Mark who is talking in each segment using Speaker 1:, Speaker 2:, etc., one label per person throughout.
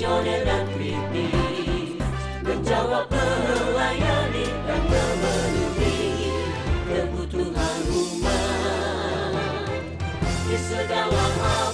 Speaker 1: visioner dan kritis, menjawab, melayani dan memenuhi kebutuhan umat di segala abad.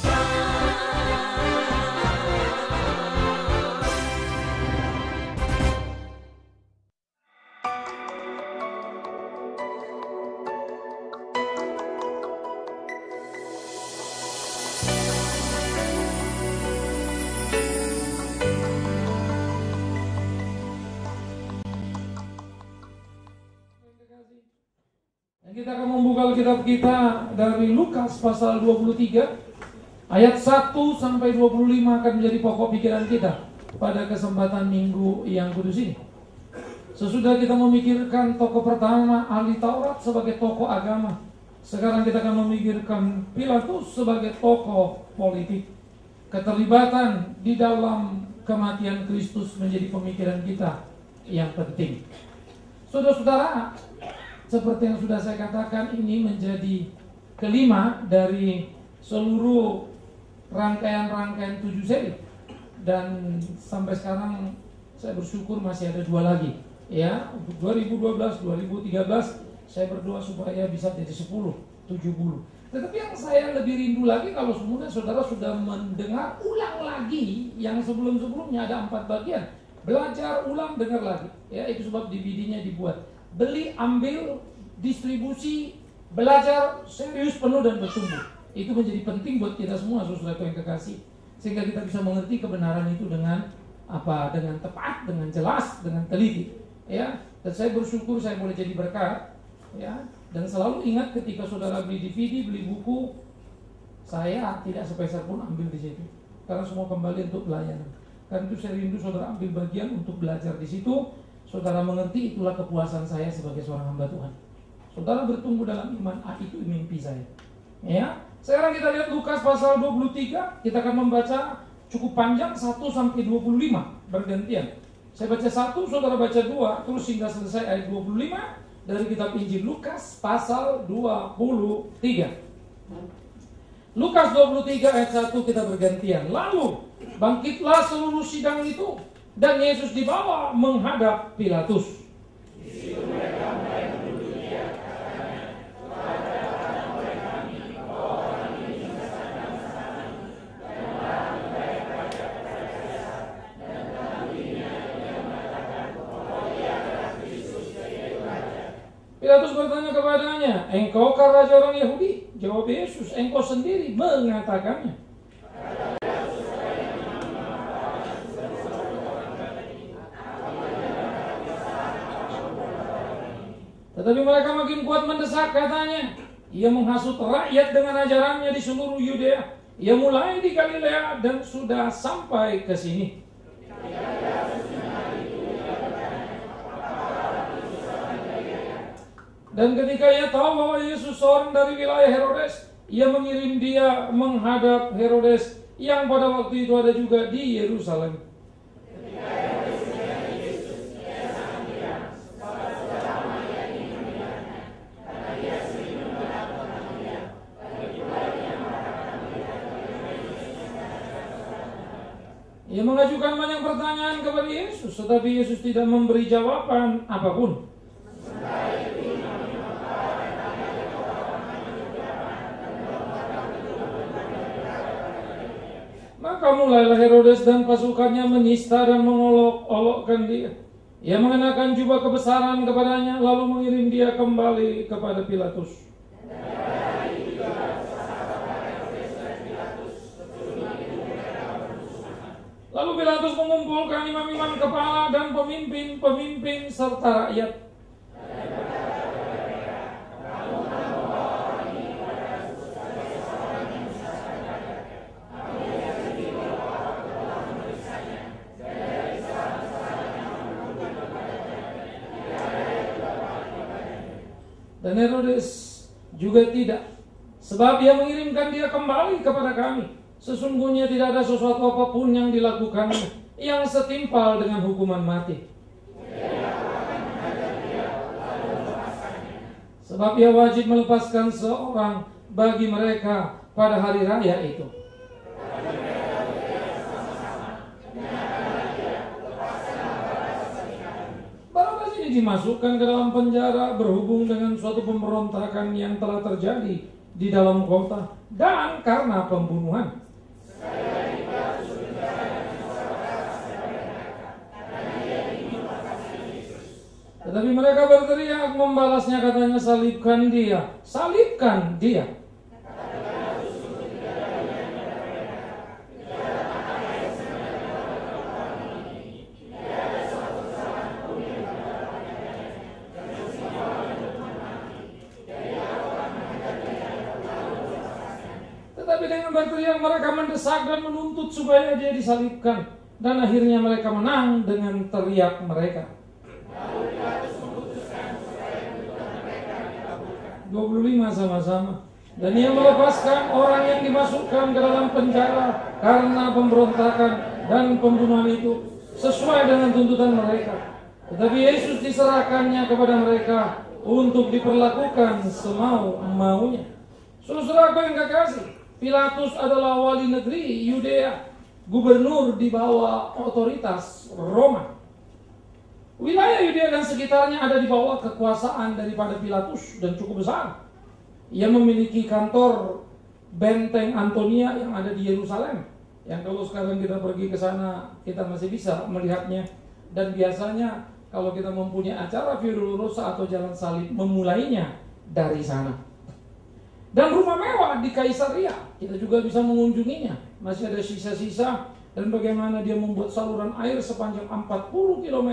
Speaker 2: Kita akan membuka Alkitab kita dari Lukas pasal 23 ayat 1 sampai 25 akan menjadi pokok pikiran kita pada kesempatan minggu yang kudus ini. Sesudah kita memikirkan tokoh pertama ahli Taurat sebagai tokoh agama, sekarang kita akan memikirkan Pilatus sebagai tokoh politik. Keterlibatan di dalam kematian Kristus menjadi pemikiran kita yang penting. Saudara-saudara, seperti yang sudah saya katakan, ini menjadi kelima dari seluruh rangkaian-rangkaian 7 seri. Dan sampai sekarang saya bersyukur masih ada 2 lagi. Ya, untuk 2012, 2013 saya berdoa supaya bisa jadi 10, 70. Tetapi yang saya lebih rindu lagi kalau semuanya saudara sudah mendengar ulang lagi yang sebelum-sebelumnya ada 4 bagian. Belajar, ulang, dengar lagi. Ya, itu sebab DVD-nya dibuat. Beli, ambil, distribusi, belajar, serius, penuh dan bertumbuh. Itu menjadi penting buat kita semua, saudara yang kekasih, sehingga kita bisa mengerti kebenaran itu dengan apa? Dengan tepat, dengan jelas, dengan teliti. Ya, dan saya bersyukur saya boleh jadi berkat. Ya, dan selalu ingat ketika saudara beli DVD, beli buku, saya tidak sepeser pun ambil di situ, karena semua kembali untuk pelayanan. Karena itu saya rindu saudara ambil bagian untuk belajar di situ. Saudara mengerti, itulah kepuasan saya sebagai seorang hamba Tuhan. Saudara bertumbuh dalam iman, itu mimpi saya. Ya, sekarang kita lihat Lukas pasal 23. Kita akan membaca cukup panjang 1 sampai 25 bergantian. Saya baca 1, saudara baca 2, terus hingga selesai ayat 25 dari kitab Injil Lukas pasal 23. Lukas 23 ayat 1 kita bergantian. Lalu bangkitlah seluruh sidang itu, dan Yesus dibawa menghadap Pilatus. Pilatus bertanya kepadanya, "Engkaukah raja orang Yahudi?" Jawab Yesus, "Engkau sendiri mengatakannya." Tetapi mereka makin kuat mendesak, katanya, "Ia menghasut rakyat dengan ajarannya di seluruh Yudea. Ia mulai di Galilea dan sudah sampai ke sini." Dan ketika ia tahu bahwa Yesus seorang dari wilayah Herodes, ia mengirim dia menghadap Herodes yang pada waktu itu ada juga di Yerusalem. Ia mengajukan banyak pertanyaan kepada Yesus, tetapi Yesus tidak memberi jawaban apapun. Maka mulailah Herodes dan pasukannya menista dan mengolok-olokkan dia. Ia mengenakan jubah kebesaran kepadanya, lalu mengirim dia kembali kepada Pilatus. Lalu Pilatus mengumpulkan imam-imam kepala dan pemimpin-pemimpin serta rakyat. Dan Herodes juga tidak, sebab ia mengirimkan dia kembali kepada kami. Sesungguhnya tidak ada sesuatu apapun yang dilakukannya yang setimpal dengan hukuman mati. Sebab ia wajib melepaskan seorang bagi mereka pada hari raya itu. ini dimasukkan ke dalam penjara berhubung dengan suatu pemberontakan yang telah terjadi di dalam kota dan karena pembunuhan. Tetapi mereka berteriak membalasnya, katanya, salibkan dia, salibkan dia. Tetapi dengan berteriak mereka mendesak dan menuntut supaya dia disalibkan, dan akhirnya mereka menang dengan teriak mereka. 25 sama-sama. Dan ia melepaskan orang yang dimasukkan ke dalam penjara karena pemberontakan dan pembunuhan itu sesuai dengan tuntutan mereka. Tetapi Yesus diserahkannya kepada mereka untuk diperlakukan semau-maunya. Saudara-saudaraku yang kekasih, Pilatus adalah wali negeri Yudea, gubernur di bawah otoritas Roma. Wilayah Yudea dan sekitarnya ada di bawah kekuasaan daripada Pilatus dan cukup besar. Ia memiliki kantor benteng Antonia yang ada di Yerusalem, yang kalau sekarang kita pergi ke sana kita masih bisa melihatnya. Dan biasanya kalau kita mempunyai acara Via Dolorosa atau Jalan Salib, memulainya dari sana. Dan rumah mewah di Kaisaria kita juga bisa mengunjunginya. Masih ada sisa-sisa, dan bagaimana dia membuat saluran air sepanjang 40 km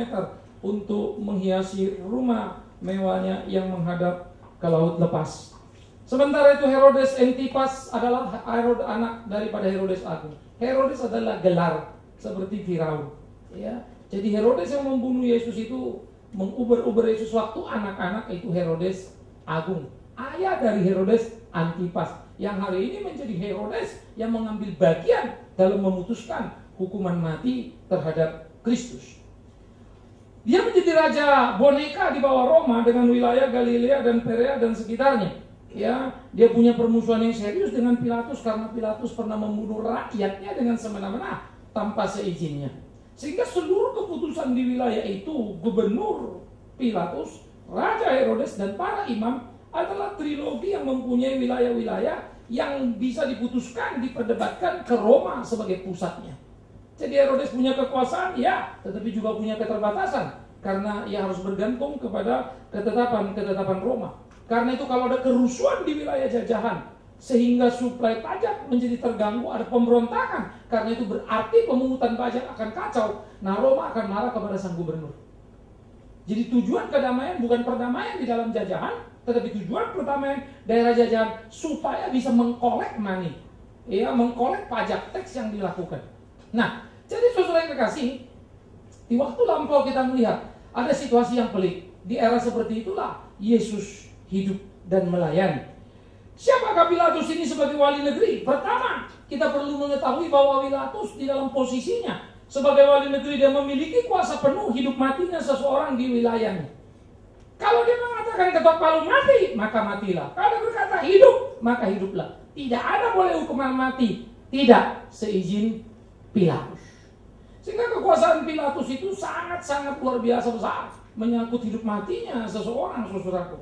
Speaker 2: untuk menghiasi rumah mewahnya yang menghadap ke laut lepas. Sementara itu Herodes Antipas adalah anak daripada Herodes Agung. Herodes adalah gelar seperti Firaun. Ya. Jadi Herodes yang membunuh Yesus itu, menguber-uber Yesus waktu anak-anak, itu Herodes Agung. Ayah dari Herodes Antipas, yang hari ini menjadi Herodes yang mengambil bagian dalam memutuskan hukuman mati terhadap Kristus. Dia menjadi raja boneka di bawah Roma dengan wilayah Galilea dan Perea dan sekitarnya. Ya, dia punya permusuhan yang serius dengan Pilatus karena Pilatus pernah membunuh rakyatnya dengan semena-mena tanpa seizinnya. Sehingga seluruh keputusan di wilayah itu, gubernur Pilatus, Raja Herodes, dan para imam adalah trilogi yang mempunyai wilayah-wilayah yang bisa diputuskan, diperdebatkan ke Roma sebagai pusatnya. Jadi Herodes punya kekuasaan, ya, tetapi juga punya keterbatasan karena ia harus bergantung kepada ketetapan Roma. Karena itu kalau ada kerusuhan di wilayah jajahan sehingga suplai pajak menjadi terganggu, ada pemberontakan, karena itu berarti pemungutan pajak akan kacau. Nah, Roma akan marah kepada sang gubernur. Jadi tujuan kedamaian bukan perdamaian di dalam jajahan, tetapi tujuan perdamaian daerah jajahan supaya bisa mengkolek money, ya, mengkolek pajak teks yang dilakukan. Nah, jadi saudara yang kekasih, di waktu lampau kita melihat ada situasi yang pelik. Di era seperti itulah Yesus hidup dan melayani. Siapakah Pilatus ini sebagai wali negeri? Pertama, kita perlu mengetahui bahwa Pilatus di dalam posisinya sebagai wali negeri, dia memiliki kuasa penuh hidup matinya seseorang di wilayahnya. Kalau dia mengatakan ketok palu mati, maka matilah. Kalau berkata hidup, maka hiduplah. Tidak ada boleh hukuman mati, tidak seizin Pilatus. Sehingga kekuasaan Pilatus itu sangat-sangat luar biasa besar, menyangkut hidup matinya seseorang, saudaraku.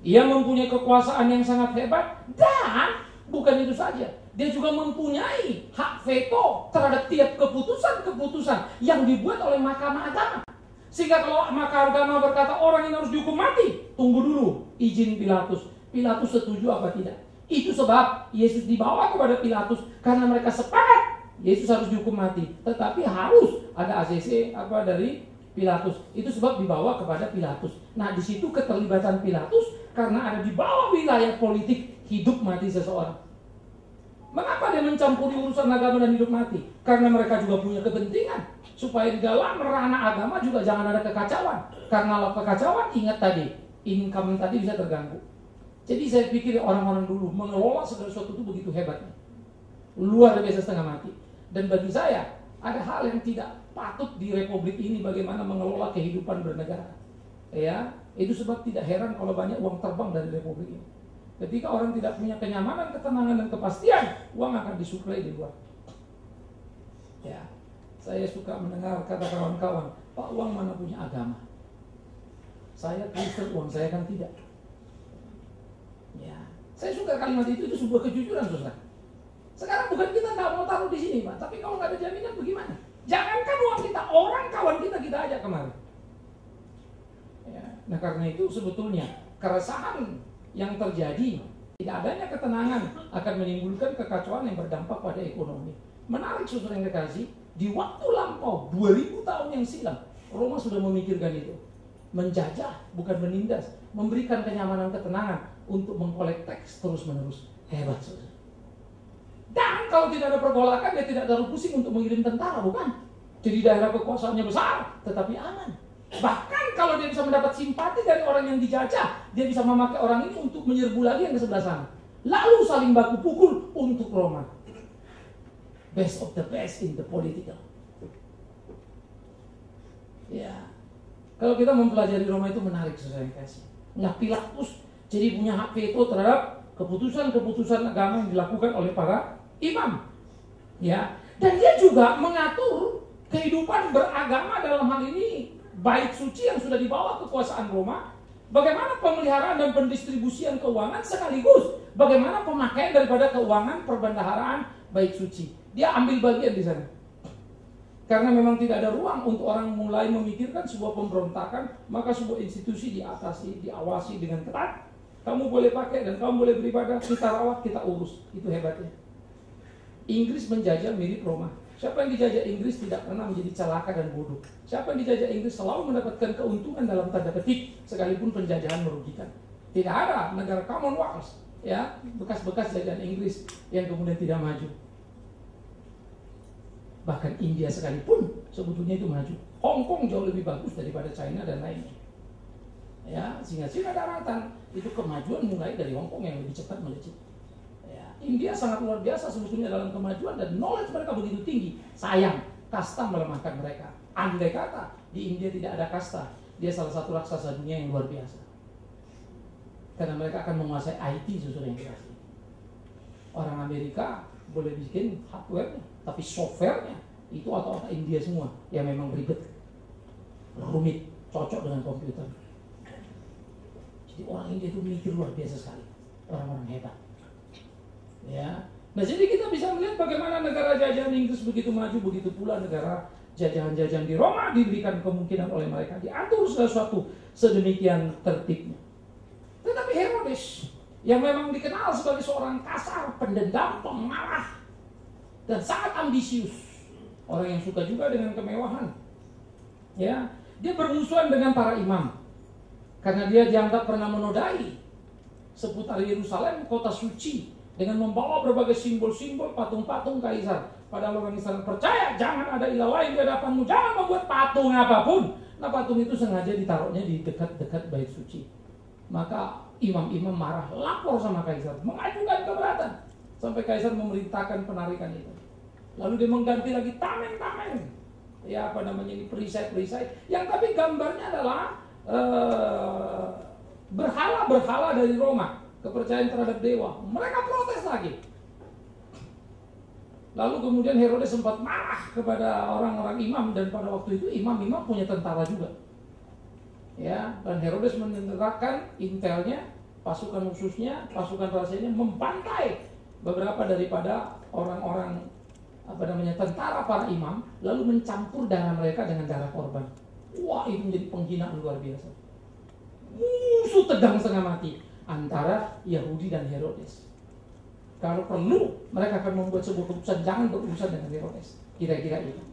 Speaker 2: Ia mempunyai kekuasaan yang sangat hebat, dan bukan itu saja, dia juga mempunyai hak veto terhadap tiap keputusan-keputusan yang dibuat oleh mahkamah agama. Sehingga kalau mahkamah agama berkata orang ini harus dihukum mati, tunggu dulu izin Pilatus. Pilatus setuju apa tidak? Itu sebab Yesus dibawa kepada Pilatus karena mereka sepakat Yesus harus dihukum mati, tetapi harus ada ACC dari Pilatus. Itu sebab dibawa kepada Pilatus. Nah, di situ keterlibatan Pilatus karena ada di bawah wilayah politik hidup mati seseorang. Mengapa dia mencampuri urusan agama dan hidup mati? Karena mereka juga punya kepentingan supaya di dalam ranah agama juga jangan ada kekacauan. Karena kalau kekacauan, ingat tadi, income tadi bisa terganggu. Jadi saya pikir orang-orang dulu mengelola segala sesuatu itu begitu hebatnya, luar biasa setengah mati. Dan bagi saya ada hal yang tidak patut di republik ini, bagaimana mengelola kehidupan bernegara. Ya, itu sebab tidak heran kalau banyak uang terbang dari republik ini. Ketika orang tidak punya kenyamanan, ketenangan, dan kepastian, uang akan disuplai di luar. Ya, saya suka mendengar kata kawan-kawan, Pak, uang mana punya agama? saya Kristen, uang saya kan tidak. Ya, saya suka kalimat itu sebuah kejujuran, saudara. Sekarang bukan kita nggak mau taruh di sini, Pak, tapi kalau nggak ada jaminan bagaimana? Jangankan uang kita, orang kawan kita ajak kemari. Ya, nah karena itu sebetulnya keresahan yang terjadi, tidak adanya ketenangan akan menimbulkan kekacauan yang berdampak pada ekonomi. Menarik saudara yang kekasih, di waktu lampau 2000 tahun yang silam, Roma sudah memikirkan itu. Menjajah, bukan menindas, memberikan kenyamanan ketenangan untuk mengkolek teks terus-menerus. Hebat saudara. Dan kalau tidak ada pergolakan, dia tidak terlalu pusing untuk mengirim tentara, bukan? Jadi daerah kekuasaannya besar, tetapi aman. Bahkan kalau dia bisa mendapat simpati dari orang yang dijajah, dia bisa memakai orang ini untuk menyerbu lagi yang ke sebelah sana. Lalu saling baku pukul untuk Roma. Best of the best in the political. Ya, kalau kita mempelajari Roma itu menarik, saudara yang kasih. Nah, Pilatus jadi punya hak veto terhadap keputusan-keputusan agama yang dilakukan oleh para imam. Ya, dan dia juga mengatur kehidupan beragama dalam hal ini bait suci yang sudah dibawa kekuasaan Roma. Bagaimana pemeliharaan dan pendistribusian keuangan sekaligus bagaimana pemakaian daripada keuangan perbendaharaan bait suci. Dia ambil bagian di sana. Karena memang tidak ada ruang untuk orang mulai memikirkan sebuah pemberontakan, maka sebuah institusi diatasi, diawasi dengan ketat. Kamu boleh pakai dan kamu boleh beribadah, kita rawat, kita urus. Itu hebatnya. Inggris menjajah mirip Roma. Siapa yang dijajah Inggris tidak pernah menjadi celaka dan bodoh. Siapa yang dijajah Inggris selalu mendapatkan keuntungan dalam tanda petik, sekalipun penjajahan merugikan. Tidak ada negara Commonwealth, ya, bekas-bekas jajahan Inggris yang kemudian tidak maju. Bahkan India sekalipun sebetulnya itu maju. Hong Kong jauh lebih bagus daripada China dan lainnya. Ya, sehingga Cina daratan itu kemajuan mulai dari Hong Kong yang lebih cepat melejit. Ya, India sangat luar biasa sebetulnya dalam kemajuan dan knowledge mereka begitu tinggi. Sayang, kasta melemahkan mereka. Andai kata di India tidak ada kasta, dia salah satu raksasa dunia yang luar biasa. Karena mereka akan menguasai IT sesuatu yang dikasih. Orang Amerika boleh bikin hardware, tapi softwarenya itu otak-otak India semua yang memang ribet, rumit, cocok dengan komputer. Jadi orang India itu mikir luar biasa sekali, orang-orang hebat. Ya, nah jadi kita bisa melihat bagaimana negara jajahan Inggris begitu maju, begitu pula negara jajahan-jajahan di Roma diberikan kemungkinan oleh mereka diatur sesuatu sedemikian tertibnya. Tetapi Herodes yang memang dikenal sebagai seorang kasar, pendendam, pemarah, dan sangat ambisius, orang yang suka juga dengan kemewahan. Ya, dia bermusuhan dengan para imam karena dia dianggap pernah menodai seputar Yerusalem, kota suci, dengan membawa berbagai simbol-simbol patung-patung kaisar. Padahal orang Israel percaya jangan ada ilah lain di hadapanmu, jangan membuat patung apapun. Nah, patung itu sengaja ditaruhnya di dekat-dekat bait suci. Maka imam-imam marah, lapor sama kaisar, mengajukan keberatan, sampai kaisar memerintahkan penarikan itu. Lalu dia mengganti lagi tamen-tamen, ya apa namanya ini, perisai-perisai, yang tapi gambarnya adalah berhala-berhala dari Roma, kepercayaan terhadap dewa. Mereka protes lagi. Lalu kemudian Herodes sempat marah kepada orang-orang imam, dan pada waktu itu imam-imam punya tentara juga. Ya, dan Herodes mengerahkan intelnya, pasukan khususnya, pasukan rahasianya membantai beberapa daripada orang-orang tentara para imam, lalu mencampur darah mereka dengan darah korban. Wah, itu menjadi penghinaan luar biasa. Musuh tegang setengah mati antara Yahudi dan Herodes. Kalau perlu mereka akan membuat sebuah keputusan jangan berurusan dengan Herodes, kira-kira itu.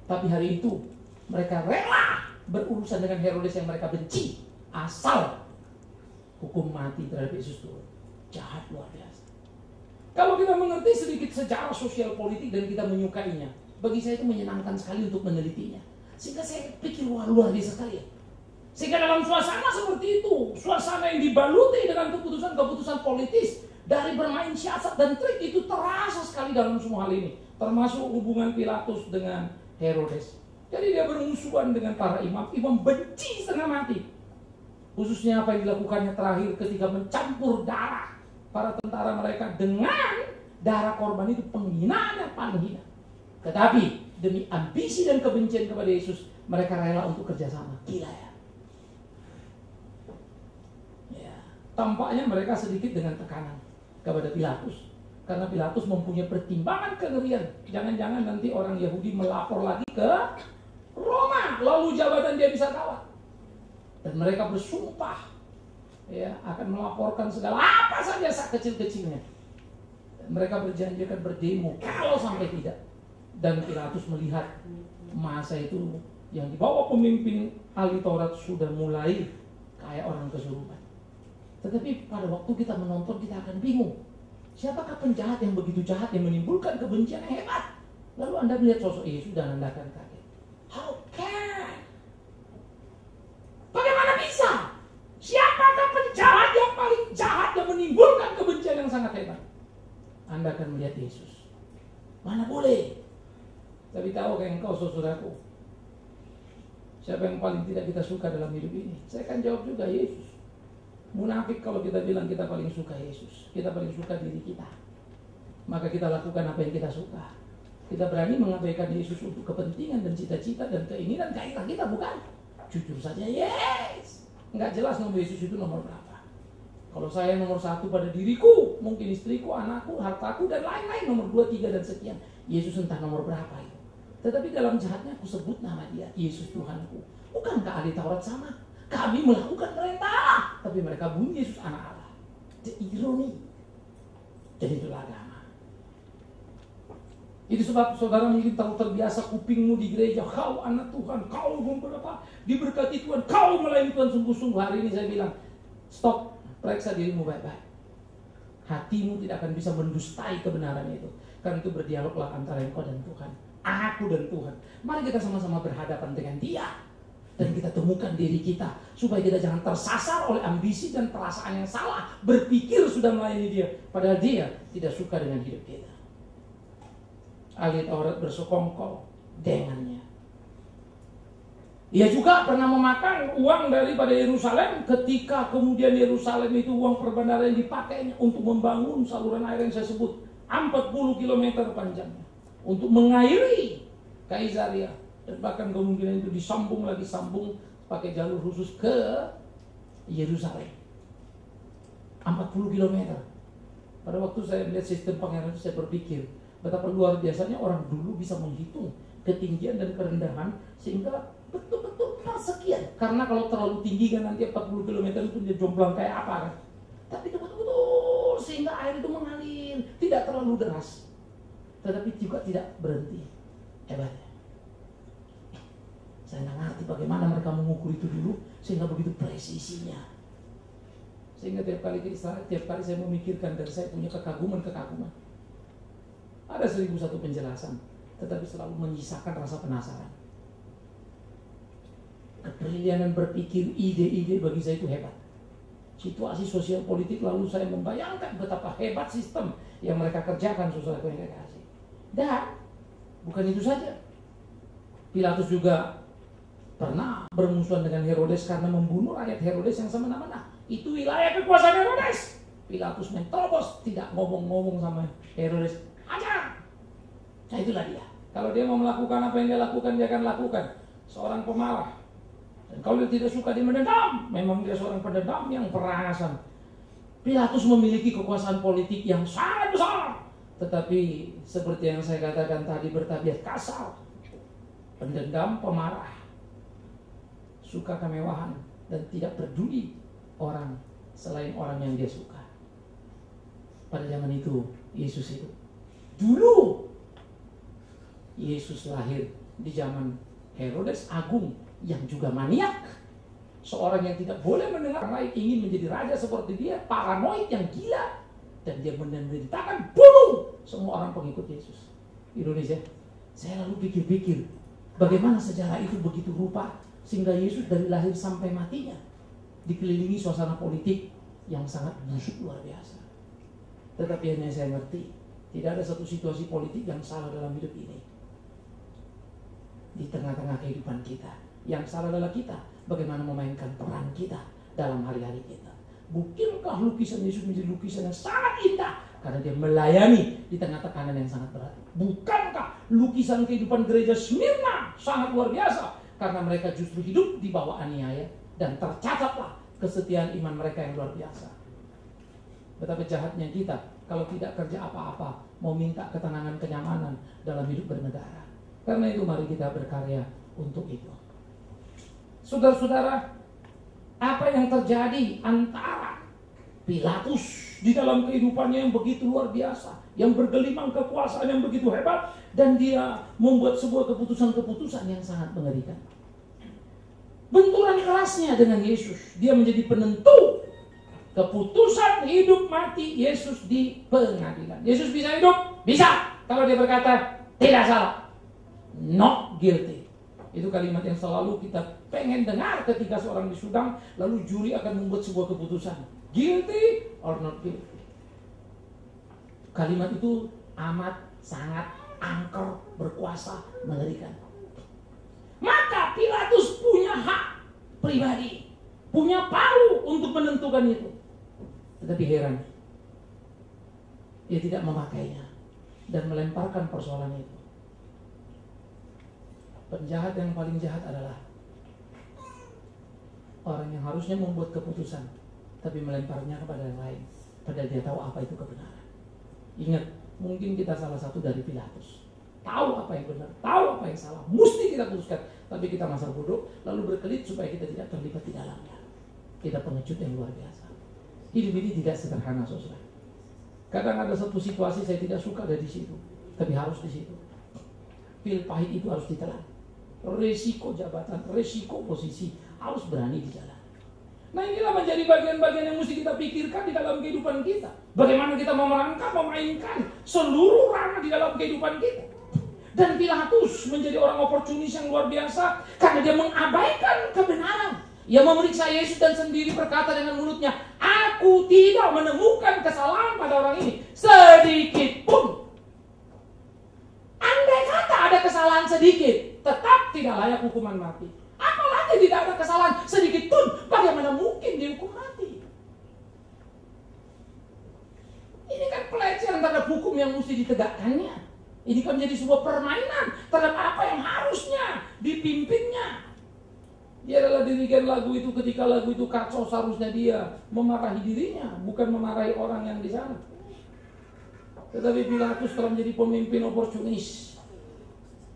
Speaker 2: Tapi hari itu mereka rela berurusan dengan Herodes yang mereka benci, asal hukum mati terhadap Yesus turun. Jahat luar biasa. Kalau kita mengerti sedikit sejarah sosial politik dan kita menyukainya, bagi saya itu menyenangkan sekali untuk menelitinya. Sehingga saya pikir luar biasa sekali ya. Sehingga dalam suasana seperti itu, suasana yang dibaluti dengan keputusan-keputusan politis, dari bermain siasat dan trik, itu terasa sekali dalam semua hal ini. Termasuk hubungan Pilatus dengan Herodes. Jadi dia bermusuhan dengan para imam, imam benci setengah mati. Khususnya apa yang dilakukannya terakhir ketika mencampur darah para tentara mereka dengan darah korban, itu penghinaan yang paling hina. Tetapi demi ambisi dan kebencian kepada Yesus, mereka rela untuk kerjasama. Gila ya. tampaknya mereka sedikit dengan tekanan kepada Pilatus. Karena Pilatus mempunyai pertimbangan kengerian. Jangan-jangan nanti orang Yahudi melapor lagi ke Roma, lalu jabatan dia bisa kalah. Dan mereka bersumpah ya, akan melaporkan segala apa saja kecil-kecilnya. Dan mereka berjanji akan berdemo kalau sampai tidak. Dan Pilatus melihat masa itu yang dibawa pemimpin ahli Taurat sudah mulai kayak orang kesurupan. Tetapi pada waktu kita menonton kita akan bingung. Siapakah penjahat yang begitu jahat yang menimbulkan kebencian yang hebat? Lalu Anda melihat sosok Yesus dan Anda akan kaget. How can? Bagaimana bisa? Siapakah penjahat yang paling jahat yang menimbulkan kebencian yang sangat hebat? Anda akan melihat Yesus. Mana boleh? Tapi tahukah engkau saudaraku, siapa yang paling tidak kita suka dalam hidup ini? Saya akan jawab juga Yesus. Munafik kalau kita bilang kita paling suka Yesus, kita paling suka diri kita, maka kita lakukan apa yang kita suka. Kita berani mengabaikan Yesus untuk kepentingan dan cita-cita dan keinginan gairah kita, bukan? Jujur saja, yes. Nggak jelas nomor Yesus itu nomor berapa. Kalau saya nomor 1 pada diriku, mungkin istriku, anakku, hartaku, dan lain-lain nomor 2, 3, dan sekian. Yesus entah nomor berapa itu. Tetapi dalam jahatnya aku sebut nama dia, Yesus Tuhanku. Bukankah ahli Taurat sama? Kami melakukan perintah, tapi mereka bunyi Yesus anak Allah. The ironi. Jadi itulah agama. Itu sebab saudara mungkin tahu terbiasa kupingmu di gereja, kau anak Tuhan, kau berapa diberkati Tuhan, kau melayani Tuhan sungguh-sungguh. Hari ini saya bilang, stop, periksa dirimu baik-baik. Hatimu tidak akan bisa mendustai kebenaran itu. Karena itu berdialoglah antara engkau dan Tuhan, aku dan Tuhan. Mari kita sama-sama berhadapan dengan Dia. Dan kita temukan diri kita supaya kita jangan tersasar oleh ambisi dan perasaan yang salah, berpikir sudah melayani Dia padahal Dia tidak suka dengan hidup kita. Ahli Taurat bersekongkol dengannya. Ia juga pernah memakan uang daripada Yerusalem ketika kemudian Yerusalem itu uang perbendaharaan yang dipakainya untuk membangun saluran air yang saya sebut 40 km panjangnya untuk mengairi Kaisaria. Dan bahkan kemungkinan itu disambung pakai jalur khusus ke Yerusalem. 40 km. Pada waktu saya melihat sistem pengairan itu saya berpikir betapa luar biasanya orang dulu bisa menghitung ketinggian dan kerendahan sehingga betul-betul persekian. Karena kalau terlalu tinggi kan nanti 40 km itu dia jomplang kayak apa kan. Tapi itu betul-betul sehingga air itu mengalir, tidak terlalu deras. Tetapi juga tidak berhenti. Hebatnya. Saya nggak ngerti bagaimana mereka mengukur itu dulu sehingga begitu presisinya. Sehingga tiap kali saya memikirkan dan saya punya kekaguman. Ada 1001 penjelasan, tetapi selalu menyisakan rasa penasaran. Kebrilianan berpikir, ide-ide bagi saya itu hebat. Situasi sosial politik lalu saya membayangkan betapa hebat sistem yang mereka kerjakan, saudara yang saya kasih. Dan bukan itu saja. Pilatus juga pernah bermusuhan dengan Herodes karena membunuh rakyat Herodes yang semena-mena. Itu wilayah kekuasaan Herodes. Pilatus menerobos, tidak ngomong-ngomong sama Herodes. Ajar! Nah itulah dia. Kalau dia mau melakukan apa yang dia lakukan, dia akan lakukan. Seorang pemarah. Dan kalau dia tidak suka, dia mendendam. Memang dia seorang pendendam yang perasan. Pilatus memiliki kekuasaan politik yang sangat besar. Tetapi seperti yang saya katakan tadi, bertabiat kasar. Pendendam, pemarah. Suka kemewahan dan tidak peduli orang selain orang yang dia suka. Pada zaman itu Yesus hidup. Dulu Yesus lahir di zaman Herodes Agung yang juga maniak. Seorang yang tidak boleh mendengar orang lain ingin menjadi raja seperti dia, paranoid yang gila, dan dia memerintahkan bunuh semua orang pengikut Yesus. Indonesia, saya lalu pikir-pikir bagaimana sejarah itu begitu rupa sehingga Yesus dari lahir sampai matinya dikelilingi suasana politik yang sangat busuk luar biasa. Tetapi hanya saya ngerti, tidak ada satu situasi politik yang salah dalam hidup ini. Di tengah-tengah kehidupan kita, yang salah adalah kita bagaimana memainkan peran kita dalam hari-hari kita. Bukankah lukisan Yesus menjadi lukisan yang sangat indah karena dia melayani di tengah tekanan yang sangat berat? Bukankah lukisan kehidupan gereja Smyrna sangat luar biasa karena mereka justru hidup di bawah aniaya dan tercatatlah kesetiaan iman mereka yang luar biasa. betapa jahatnya kita kalau tidak kerja apa-apa, mau minta ketenangan, kenyamanan dalam hidup bernegara. Karena itu mari kita berkarya untuk itu. Saudara-saudara, apa yang terjadi antara Pilatus di dalam kehidupannya yang begitu luar biasa, yang bergelimang kekuasaan yang begitu hebat, dan dia membuat sebuah keputusan-keputusan yang sangat mengerikan. Benturan kerasnya dengan Yesus, dia menjadi penentu keputusan hidup mati Yesus di pengadilan. Yesus bisa hidup? Bisa, kalau dia berkata tidak salah, not guilty. Itu kalimat yang selalu kita pengen dengar ketika seorang disidang, lalu juri akan membuat sebuah keputusan, guilty or not guilty. Kalimat itu amat sangat angker, berkuasa, mengerikan. Maka Pilatus punya hak pribadi, punya palu untuk menentukan itu. Tetapi heran, dia tidak memakainya dan melemparkan persoalan itu. Penjahat yang paling jahat adalah orang yang harusnya membuat keputusan, tapi melemparnya kepada yang lain, padahal dia tahu apa itu kebenaran. Ingat, mungkin kita salah satu dari Pilatus. Tahu apa yang benar, tahu apa yang salah, mesti kita putuskan. Tapi kita masa bodoh, lalu berkelit supaya kita tidak terlibat di dalamnya. Kita pengecut yang luar biasa. Hidup ini tidak sederhana, saudara. Kadang ada satu situasi saya tidak suka dari situ, tapi harus di situ. Pil pahit itu harus ditelan. Resiko jabatan, resiko posisi harus berani dijalan. Nah, inilah menjadi bagian-bagian yang mesti kita pikirkan di dalam kehidupan kita. Bagaimana kita memerangkap, memainkan seluruh ranah di dalam kehidupan kita. Dan Pilatus menjadi orang oportunis yang luar biasa karena dia mengabaikan kebenaran. Ia memeriksa Yesus dan sendiri berkata dengan mulutnya, "Aku tidak menemukan kesalahan pada orang ini sedikit pun." Andai kata ada kesalahan sedikit, tetap tidak layak hukuman mati. Apalagi tidak ada kesalahan sedikit pun, bagaimana mungkin dihukum mati? Ini kan pelecehan terhadap hukum yang mesti ditegakkannya. Ini kan menjadi sebuah permainan terhadap apa yang harusnya dipimpinnya. Dia adalah dirigen lagu itu, ketika lagu itu kacau seharusnya dia memarahi dirinya, bukan memarahi orang yang di sana. Tetapi Pilatus telah menjadi pemimpin oportunis.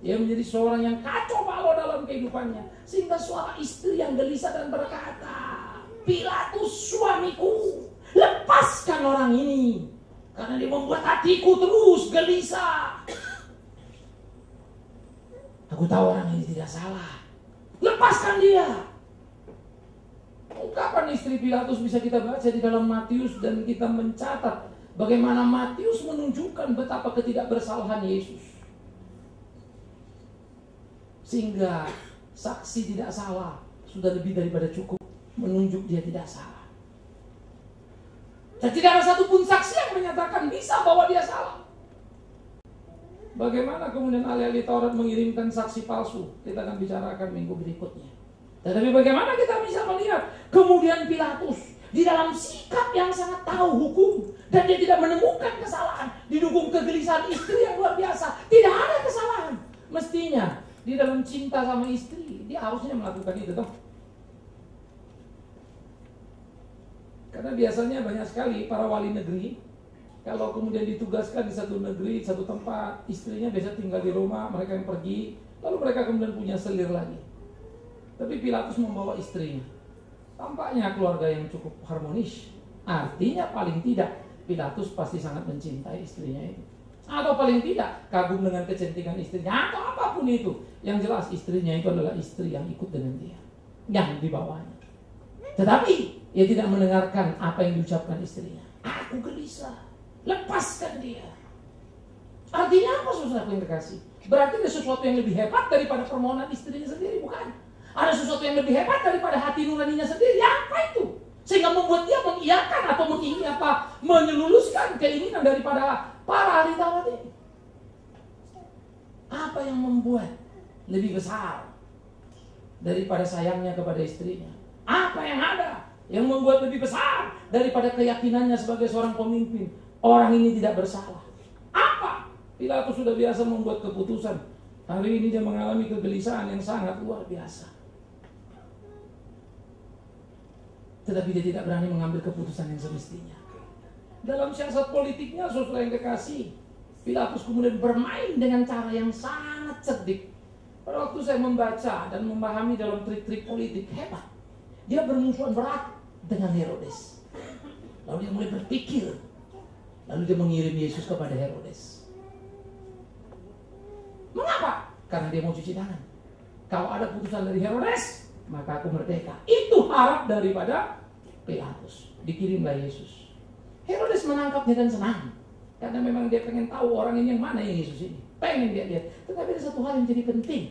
Speaker 2: Dia menjadi seorang yang kacau balau dalam kehidupannya. Sehingga suara istri yang gelisah dan berkata, "Pilatus suamiku, lepaskan orang ini. Karena dia membuat hatiku terus gelisah. Aku tahu orang ini tidak salah. Lepaskan dia." Ungkapan istri Pilatus bisa kita baca di dalam Matius, dan kita mencatat bagaimana Matius menunjukkan betapa ketidakbersalahan Yesus. Sehingga saksi tidak salah sudah lebih daripada cukup menunjuk dia tidak salah. Dan tidak ada satupun saksi yang menyatakan bisa bahwa dia salah. Bagaimana kemudian ahli-ahli Taurat mengirimkan saksi palsu? Kita akan bicarakan minggu berikutnya. Tetapi bagaimana kita bisa melihat kemudian Pilatus di dalam sikap yang sangat tahu hukum, dan dia tidak menemukan kesalahan, didukung kegelisahan istri yang luar biasa. Tidak ada kesalahan. Mestinya di dalam cinta sama istri, dia harusnya melakukan itu toh. Karena biasanya banyak sekali para wali negeri, kalau kemudian ditugaskan di satu negeri, satu tempat, istrinya biasa tinggal di rumah, mereka yang pergi, lalu mereka kemudian punya selir lagi. Tapi Pilatus membawa istrinya. Tampaknya keluarga yang cukup harmonis. Artinya paling tidak Pilatus pasti sangat mencintai istrinya itu. Atau paling tidak kagum dengan kecantikan istrinya, atau apapun itu. Yang jelas istrinya itu adalah istri yang ikut dengan dia, yang dibawanya. Tetapi ia tidak mendengarkan apa yang diucapkan istrinya. "Aku gelisah, lepaskan dia." Artinya apa, saudara yang terkasih? Berarti ada sesuatu yang lebih hebat daripada permohonan istrinya sendiri, bukan? Ada sesuatu yang lebih hebat daripada hati nuraninya sendiri. Apa itu? Sehingga membuat dia mengiyakan atau menyeluluskan keinginan daripada para ahli Taurat ini. Apa yang membuat lebih besar daripada sayangnya kepada istrinya? Apa yang ada yang membuat lebih besar daripada keyakinannya sebagai seorang pemimpin? Orang ini tidak bersalah. Apa? Pilatus sudah biasa membuat keputusan. Hari ini dia mengalami kegelisahan yang sangat luar biasa. Tetapi dia tidak berani mengambil keputusan yang semestinya. Dalam siasat politiknya, saudara yang kekasih, Pilatus kemudian bermain dengan cara yang sangat cerdik. Pada waktu saya membaca dan memahami dalam trik-trik politik, hebat. Dia bermusuhan berat dengan Herodes. Lalu dia mulai berpikir. Lalu dia mengirim Yesus kepada Herodes. Mengapa? Karena dia mau cuci tangan. Kalau ada putusan dari Herodes, maka aku merdeka. Itu harap daripada Pilatus. Dikirimlah Yesus. Herodes menangkapnya dan senang. Karena memang dia pengen tahu orang ini yang mana yang Yesus ini. Pengen dia lihat. Tetapi ada satu hal yang jadi penting.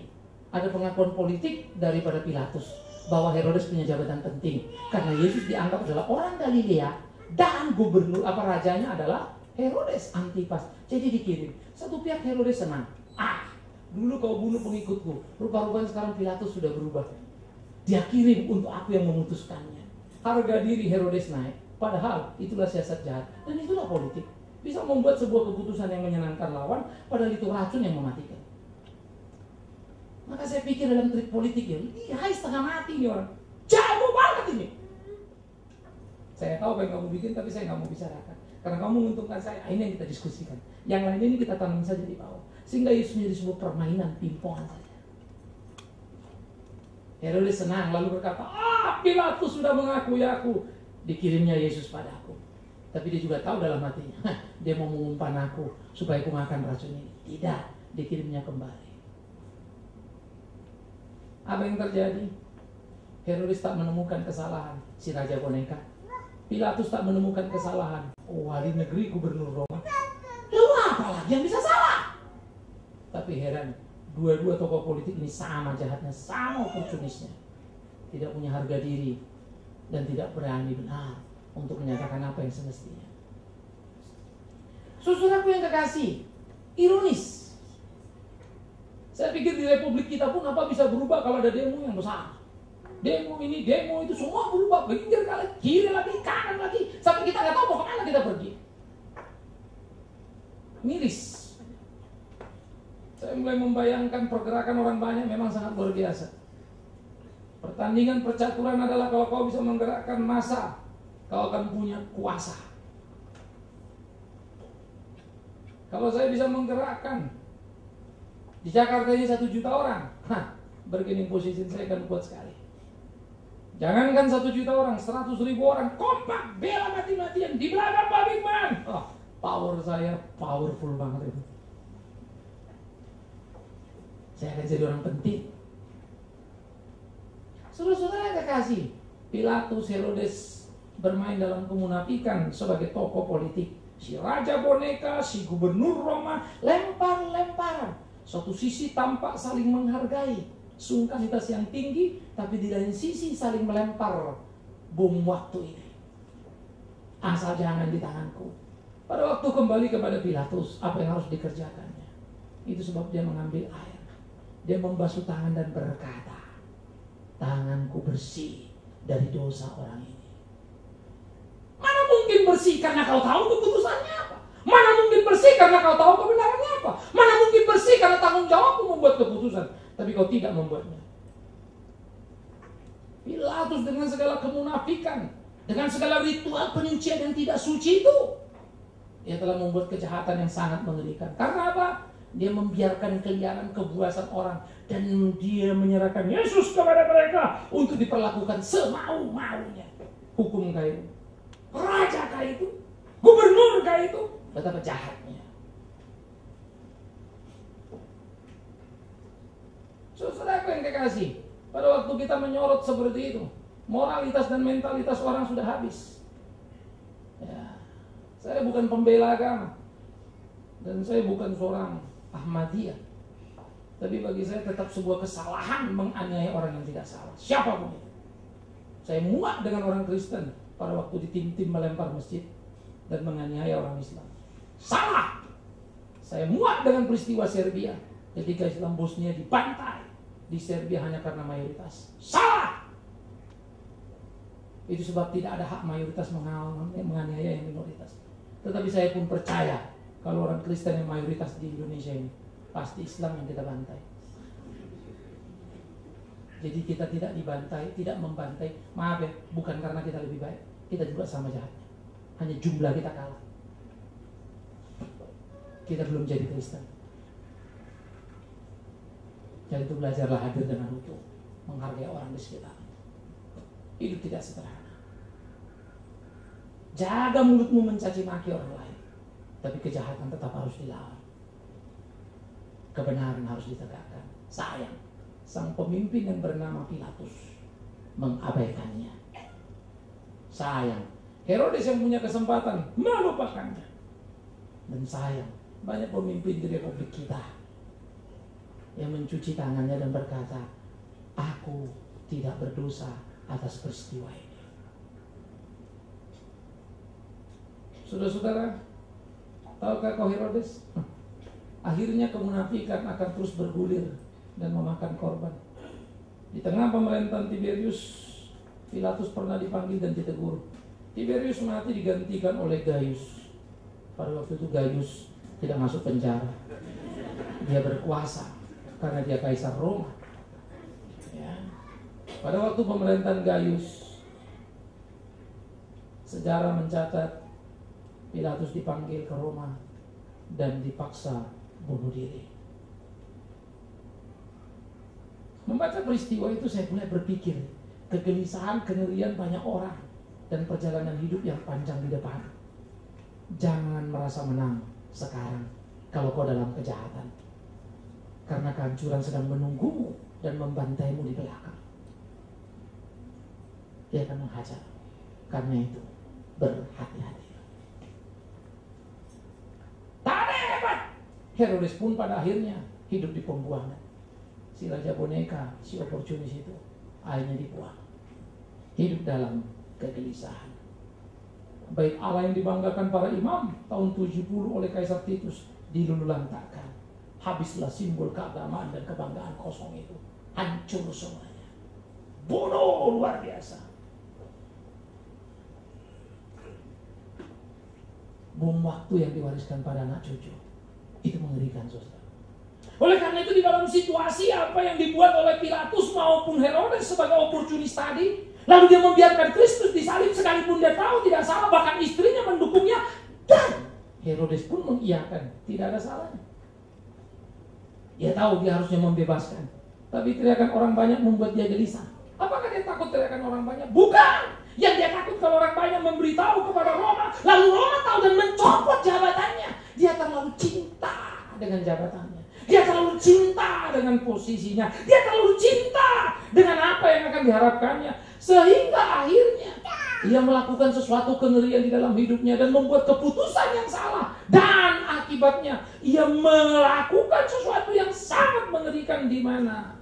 Speaker 2: Ada pengakuan politik daripada Pilatus. Bahwa Herodes punya jabatan penting. Karena Yesus dianggap adalah orang Galilea. Dan gubernur rajanya adalah Herodes Antipas. Jadi dikirim. Satu pihak Herodes senang. Dulu kau bunuh pengikutku. Rupa-rupanya sekarang Pilatus sudah berubah. Dia kirim untuk aku yang memutuskannya. Harga diri Herodes naik. Padahal itulah siasat jahat. Dan itulah politik. Bisa membuat sebuah keputusan yang menyenangkan lawan, padahal itu racun yang mematikan. Maka saya pikir dalam trik politik ya, hai setengah mati ini orang. Jago banget ini. Saya tahu apa yang kamu bikin, tapi saya nggak mau bicarakan. Karena kamu menguntungkan saya, ini yang kita diskusikan. Yang lain ini kita tanam saja di bawah. Sehingga Yesus menjadi sebuah permainan pimpongan saja. Herodes senang, lalu berkata, Pilatus sudah mengakui aku. Dikirimnya Yesus padaku. Tapi dia juga tahu dalam hatinya, dia mau mengumpan aku supaya aku makan racun ini. Tidak, dikirimnya kembali. Apa yang terjadi? Herodes tak menemukan kesalahan si Raja Boneka. Pilatus tak menemukan kesalahan wali negeri gubernur Roma. Lalu apa lagi yang bisa salah? Tapi heran, dua-dua tokoh politik ini sama jahatnya, sama oportunisnya. Tidak punya harga diri dan tidak berani benar untuk menyatakan apa yang semestinya. Saudaraku yang kekasih, ironis. Saya pikir di republik kita pun apa bisa berubah kalau ada demo yang besar. Demo ini, demo itu semua berubah. Pinggir kiri lagi, kanan lagi. Sampai kita nggak tahu mau kemana kita pergi. Miris. Saya mulai membayangkan pergerakan orang banyak memang sangat luar biasa. Pertandingan percaturan adalah kalau kau bisa menggerakkan massa, kau akan punya kuasa. Kalau saya bisa menggerakkan di Jakarta ini 1 juta orang, bargaining position saya akan kuat sekali. Jangankan 1 juta orang, 100.000 orang kompak, bela mati-matian di belakang Pak Bigman. Power saya powerful banget itu. Saya akan jadi orang penting. Saudara-saudara yang kekasih, Pilatus, Herodes bermain dalam kemunafikan sebagai tokoh politik. Si Raja Boneka, si gubernur Roma, lempar-lemparan. Suatu sisi tampak saling menghargai, sungkanitas yang tinggi, tapi di lain sisi saling melempar bom waktu ini. Asal jangan di tanganku. Pada waktu kembali kepada Pilatus, apa yang harus dikerjakannya? Itu sebab dia mengambil air. Dia membasuh tangan dan berkata, tanganku bersih dari dosa orang ini. Mana mungkin bersih karena kau tahu keputusannya apa? Mana mungkin bersih karena kau tahu kebenarannya apa? Mana mungkin bersih karena tanggung jawabmu membuat keputusan, tapi kau tidak membuatnya. Pilatus dengan segala kemunafikan, dengan segala ritual penyucian yang tidak suci itu, dia telah membuat kejahatan yang sangat mengerikan. Karena apa? Dia membiarkan keliaran kebuasan orang dan dia menyerahkan Yesus kepada mereka untuk diperlakukan semau-maunya. Hukum kayak itu, raja kayak itu, gubernur kayak itu, betapa jahatnya. Saudara yang kekasih, pada waktu kita menyorot seperti itu, moralitas dan mentalitas orang sudah habis. Ya, saya bukan pembela agama dan saya bukan seorang Ahmadiyah, tapi bagi saya tetap sebuah kesalahan menganiaya orang yang tidak salah, siapapun itu. Saya muak dengan orang Kristen pada waktu ditim-tim melempar masjid dan menganiaya orang Islam. Salah. Saya muak dengan peristiwa Serbia ketika Islam Bosnia dibantai di Serbia hanya karena mayoritas. Salah. Itu sebab tidak ada hak mayoritas menganiaya yang minoritas. Tetapi saya pun percaya kalau orang Kristen yang mayoritas di Indonesia ini, pasti Islam yang kita bantai. Jadi kita tidak dibantai, tidak membantai. Maaf ya, bukan karena kita lebih baik, kita juga sama jahatnya. hanya jumlah kita kalah. Kita belum jadi Kristen. Jadi itu belajarlah hadir dengan utuh, menghargai orang di sekitar. Hidup tidak sederhana. Jaga mulutmu mencaci maki orang lain, tapi kejahatan tetap harus dilawan. Kebenaran harus ditegakkan. Sayang, sang pemimpin yang bernama Pilatus mengabaikannya. Sayang, Herodes yang punya kesempatan melupakannya. Dan sayang, banyak pemimpin di Republik kita yang mencuci tangannya dan berkata, aku tidak berdosa atas peristiwa ini. Saudara-saudara, tahukah kau Herodes? Akhirnya kemunafikan akan terus bergulir dan memakan korban. Di tengah pemerintahan Tiberius, Pilatus pernah dipanggil dan ditegur. Tiberius mati digantikan oleh Gaius. Pada waktu itu Gaius tidak masuk penjara. Dia berkuasa karena dia kaisar Roma. Ya. Pada waktu pemerintahan Gaius, sejarah mencatat Pilatus dipanggil ke Roma dan dipaksa bunuh diri. Membaca peristiwa itu saya mulai berpikir, kegelisahan, kengerian banyak orang dan perjalanan hidup yang panjang di depan. Jangan merasa menang sekarang kalau kau dalam kejahatan, karena kehancuran sedang menunggumu dan membantaimu di belakang. Dia akan menghajar. Karena itu berhati-hati. Tak ada yang hebat. Herodes pun pada akhirnya hidup di pembuangan. Si raja boneka, si oportunis itu akhirnya dibuang. Hidup dalam kegelisahan. Baik Allah yang dibanggakan para imam tahun 70 oleh Kaisar Titus dilululantakkan. Habislah simbol keagamaan dan kebanggaan kosong itu. Hancur semuanya. Bunuh luar biasa. Bom waktu yang diwariskan pada anak cucu. Itu mengerikan, saudara. Oleh karena itu di dalam situasi apa yang dibuat oleh Pilatus maupun Herodes sebagai oportunis tadi, lalu dia membiarkan Kristus disalib sekalipun dia tahu tidak salah, bahkan istrinya mendukungnya, dan Herodes pun mengiyakan, tidak ada salahnya. Dia tahu dia harusnya membebaskan, tapi teriakan orang banyak membuat dia gelisah. Apakah dia takut teriakan orang banyak? Bukan. Yang dia takut kalau orang banyak memberitahu kepada Roma, lalu Roma tahu dan mencopot jabatannya. Dia terlalu cinta dengan jabatannya. Dia terlalu cinta dengan posisinya. Dia terlalu cinta dengan apa yang akan diharapkannya. Sehingga akhirnya ia melakukan sesuatu kengerian di dalam hidupnya dan membuat keputusan yang salah. Dan akibatnya ia melakukan sesuatu yang sangat mengerikan, di mana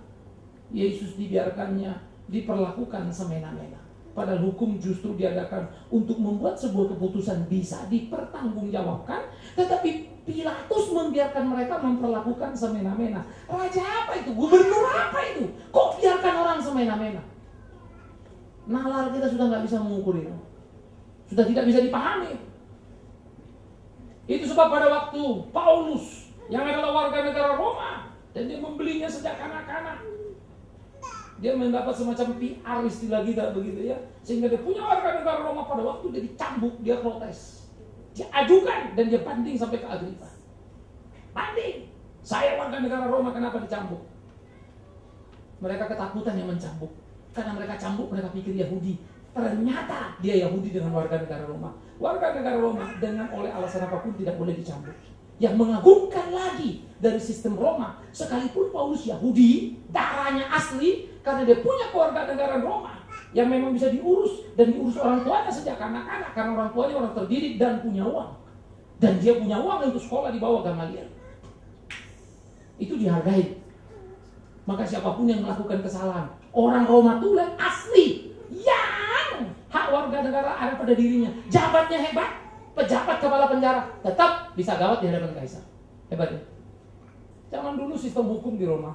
Speaker 2: Yesus dibiarkannya diperlakukan semena-mena. Padahal hukum justru diadakan untuk membuat sebuah keputusan bisa dipertanggungjawabkan, tetapi Pilatus membiarkan mereka memperlakukan semena-mena. Raja apa itu? Gubernur apa itu? Kok biarkan orang semena-mena? Nalar kita sudah nggak bisa mengukur itu. Sudah tidak bisa dipahami. Itu sebab pada waktu Paulus yang adalah warga negara Roma dan dia membelinya sejak kanak-kanak, dia mendapat semacam PR istilah kita begitu ya, sehingga dia punya warga negara Roma. Pada waktu dia dicambuk, dia protes, dia ajukan dan dia banding sampai ke Agripa. Banding, saya warga negara Roma, kenapa dicambuk? Mereka ketakutan yang mencambuk, karena mereka cambuk, mereka pikir Yahudi. Ternyata dia Yahudi dengan warga negara Roma. Warga negara Roma dengan oleh alasan apapun tidak boleh dicambuk. Yang mengagumkan lagi dari sistem Roma, sekalipun Paulus Yahudi, darahnya asli, karena dia punya keluarga negara Roma yang memang bisa diurus dan diurus orang tuanya sejak anak-anak, karena orang tuanya orang terdidik dan punya uang, dan dia punya uang untuk sekolah di bawah Gamaliel. Itu dihargai. Maka siapapun yang melakukan kesalahan, orang Roma tulen asli yang hak warga negara ada pada dirinya, jabatnya hebat, pejabat kepala penjara, tetap bisa gawat di hadapan kaisar. Hebatnya. Zaman dulu sistem hukum di Roma,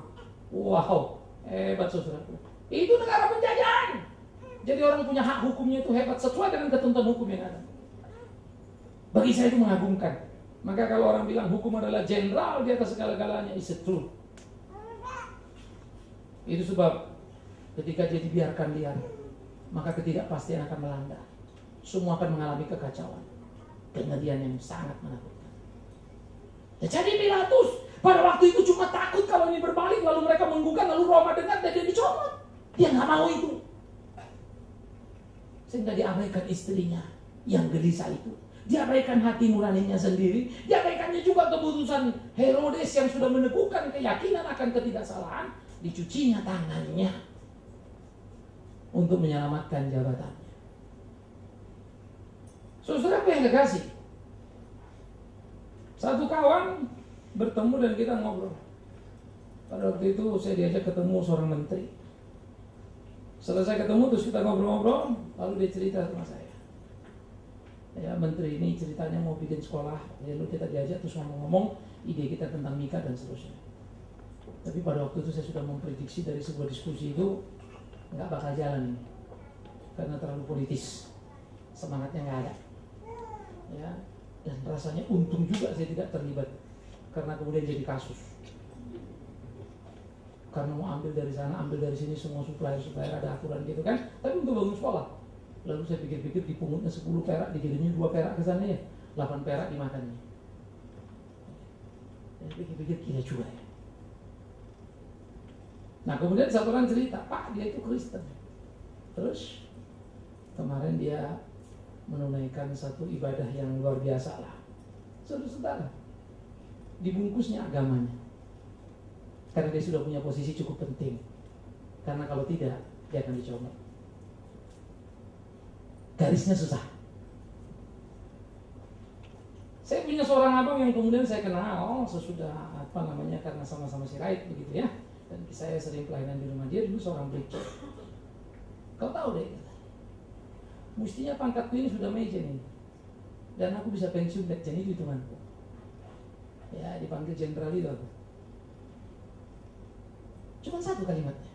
Speaker 2: wow, hebat saudaraku. Itu negara penjajahan. Jadi orang punya hak hukumnya itu hebat, sesuai dengan ketentuan hukum yang ada. Bagi saya itu mengagumkan. Maka kalau orang bilang hukum adalah jenderal di atas segala-galanya, is true. Itu sebab ketika dia dibiarkan liar, maka ketidakpastian akan melanda. Semua akan mengalami kekacauan. Kengerian yang sangat menakutkan. Jadi Pilatus pada waktu itu cuma takut kalau ini berbalik, lalu mereka menggugat, lalu Roma dengar dan dia dicopot. Dia nggak mau itu. Sehingga diabaikan istrinya yang gelisah itu. Diabaikan hati nuraninya sendiri. Diabaikannya juga keputusan Herodes yang sudah meneguhkan keyakinan akan ketidaksalahan. Dicucinya tangannya untuk menyelamatkan jabatannya. Saudara yang kekasih, satu kawan bertemu dan kita ngobrol. Pada waktu itu saya diajak ketemu seorang menteri. Selesai ketemu terus kita ngobrol-ngobrol, lalu dia cerita sama saya. Ya, menteri ini ceritanya mau bikin sekolah, lalu kita diajak terus ngomong-ngomong ide kita tentang nikah dan seterusnya. Tapi pada waktu itu saya sudah memprediksi dari sebuah diskusi itu nggak bakal jalan ini, karena terlalu politis, semangatnya nggak ada. Ya, dan rasanya untung juga saya tidak terlibat, karena kemudian jadi kasus. Karena mau ambil dari sana, ambil dari sini, semua supplier ada aturan gitu kan. Tapi untuk bangun sekolah, lalu saya pikir-pikir dipungutnya 10 perak, dikirimnya 2 perak ke sana ya, 8 perak dimakannya. Saya pikir-pikir gila juga ya. Nah kemudian satu orang cerita, Pak dia itu Kristen. Terus kemarin dia menunaikan satu ibadah yang luar biasa lah. Saudara-saudara, dibungkusnya agamanya, karena dia sudah punya posisi cukup penting. Karena kalau tidak, dia akan dicomot. Garisnya susah. Saya punya seorang abang yang kemudian saya kenal sesudah karena sama-sama sirait begitu ya. Dan saya sering pelayanan di rumah dia, dulu seorang preacher. Kau tahu deh, mestinya pangkatku ini sudah mejen ini, dan aku bisa pensiun dan itu hitunganku. Ya dipanggil jenderal itu aku. Cuma satu kalimatnya,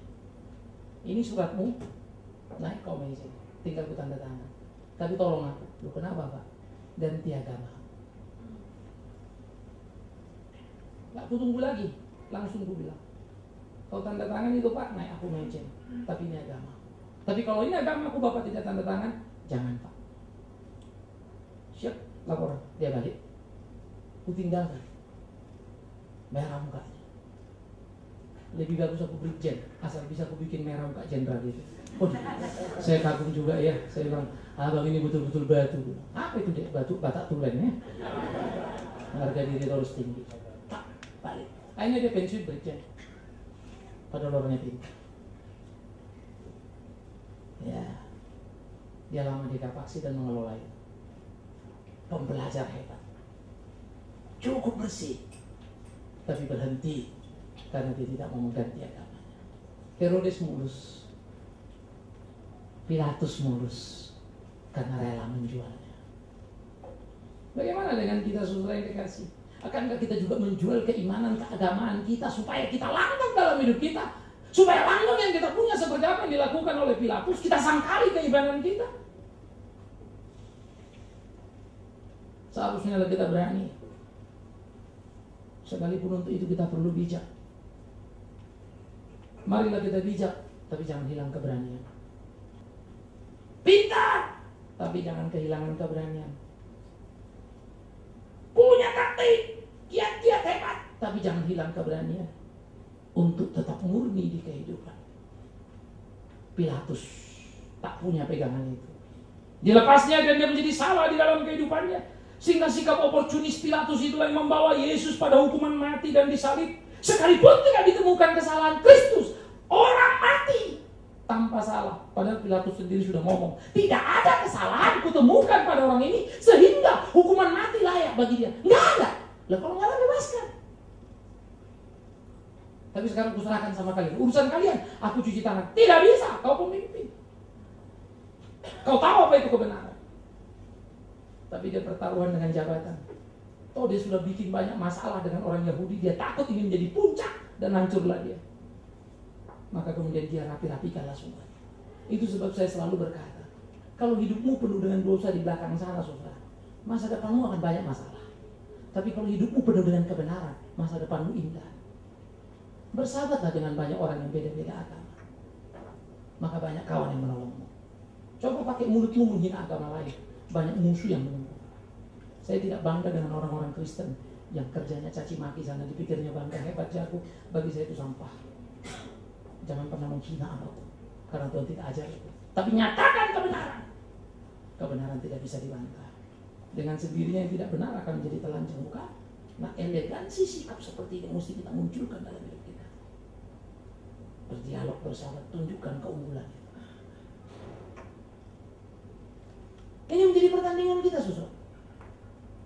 Speaker 2: ini suratmu, naik kau mejen, tinggal ku tanda tangan. Tapi tolong aku, lu kenapa Pak? Ganti agama. Gak ku tunggu lagi, langsung ku bilang, kau tanda tangan itu Pak, naik aku mejen. Tapi ini agama. Tapi kalau ini agama aku Bapak tidak tanda tangan, jangan Pak. Siap, laporan. Dia balik. Ku tinggalkan. Merah mukanya. Lebih bagus aku brigjen, asal bisa aku bikin merah muka jenderal itu. Oh, saya kagum juga ya. Saya bilang, abang ini betul-betul batu. Apa itu dek? Batu Batak Tulen ya. Harga diri terus tinggi. Tak, balik. Akhirnya dia pensiun brigjen. Padahal orangnya pintar. Ya, dia lama di Kapaksi dan mengelola itu. Pembelajar hebat, cukup bersih, tapi berhenti karena dia tidak mau mengganti agamanya. Herodes mulus, Pilatus mulus, karena rela menjualnya. Bagaimana dengan kita saudara yang dikasih? Akankah kita juga menjual keimanan, keagamaan kita supaya kita langgeng dalam hidup kita? Supaya langgeng yang kita punya seperti apa yang dilakukan oleh Pilatus, kita sangkali keimanan kita. Seharusnya kita berani. Sekalipun untuk itu kita perlu bijak. Marilah kita bijak, tapi jangan hilang keberanian. Pintar, tapi jangan kehilangan keberanian. Punya taktik, kiat-kiat hebat, tapi jangan hilang keberanian untuk tetap murni di kehidupan. Pilatus tak punya pegangan itu. Dilepasnya dan dia menjadi salah di dalam kehidupannya, sehingga sikap oportunis Pilatus itulah yang membawa Yesus pada hukuman mati dan disalib. Sekalipun tidak ditemukan kesalahan Kristus, orang mati tanpa salah. Padahal Pilatus sendiri sudah ngomong, tidak ada kesalahan kutemukan pada orang ini sehingga hukuman mati layak bagi dia. Nggak ada. Lah kalau nggak ada, bebaskan. Tapi sekarang kuserahkan sama kalian. Urusan kalian, aku cuci tangan. Tidak bisa, kau pemimpin. Kau tahu apa itu kebenaran. Tapi dia pertaruhan dengan jabatan. Toh dia sudah bikin banyak masalah dengan orang Yahudi. Dia takut ini menjadi puncak dan hancurlah dia. Maka kemudian dia rapi-rapikanlah semua. Itu sebab saya selalu berkata, kalau hidupmu penuh dengan dosa di belakang sana, saudara, masa depanmu akan banyak masalah. Tapi kalau hidupmu penuh dengan kebenaran, masa depanmu indah. Bersahabatlah dengan banyak orang yang beda-beda agama, maka banyak kawan yang menolongmu. Coba pakai mulutmu menghina agama lain, banyak musuh yang menunggu. Saya tidak bangga dengan orang-orang Kristen yang kerjanya caci maki sana, dipikirnya bangga, hebat, jago. Bagi saya itu sampah. Jangan pernah menghina apapun, karena Tuhan tidak ajar itu. Tapi nyatakan kebenaran. Kebenaran tidak bisa dibantah. Dengan sendirinya yang tidak benar akan menjadi telanjang, bukan? Nah, elegansi sikap seperti ini mesti kita munculkan dalam hidup kita. Berdialog, bersahabat, tunjukkan keunggulan. Ini menjadi pertandingan kita, saudara.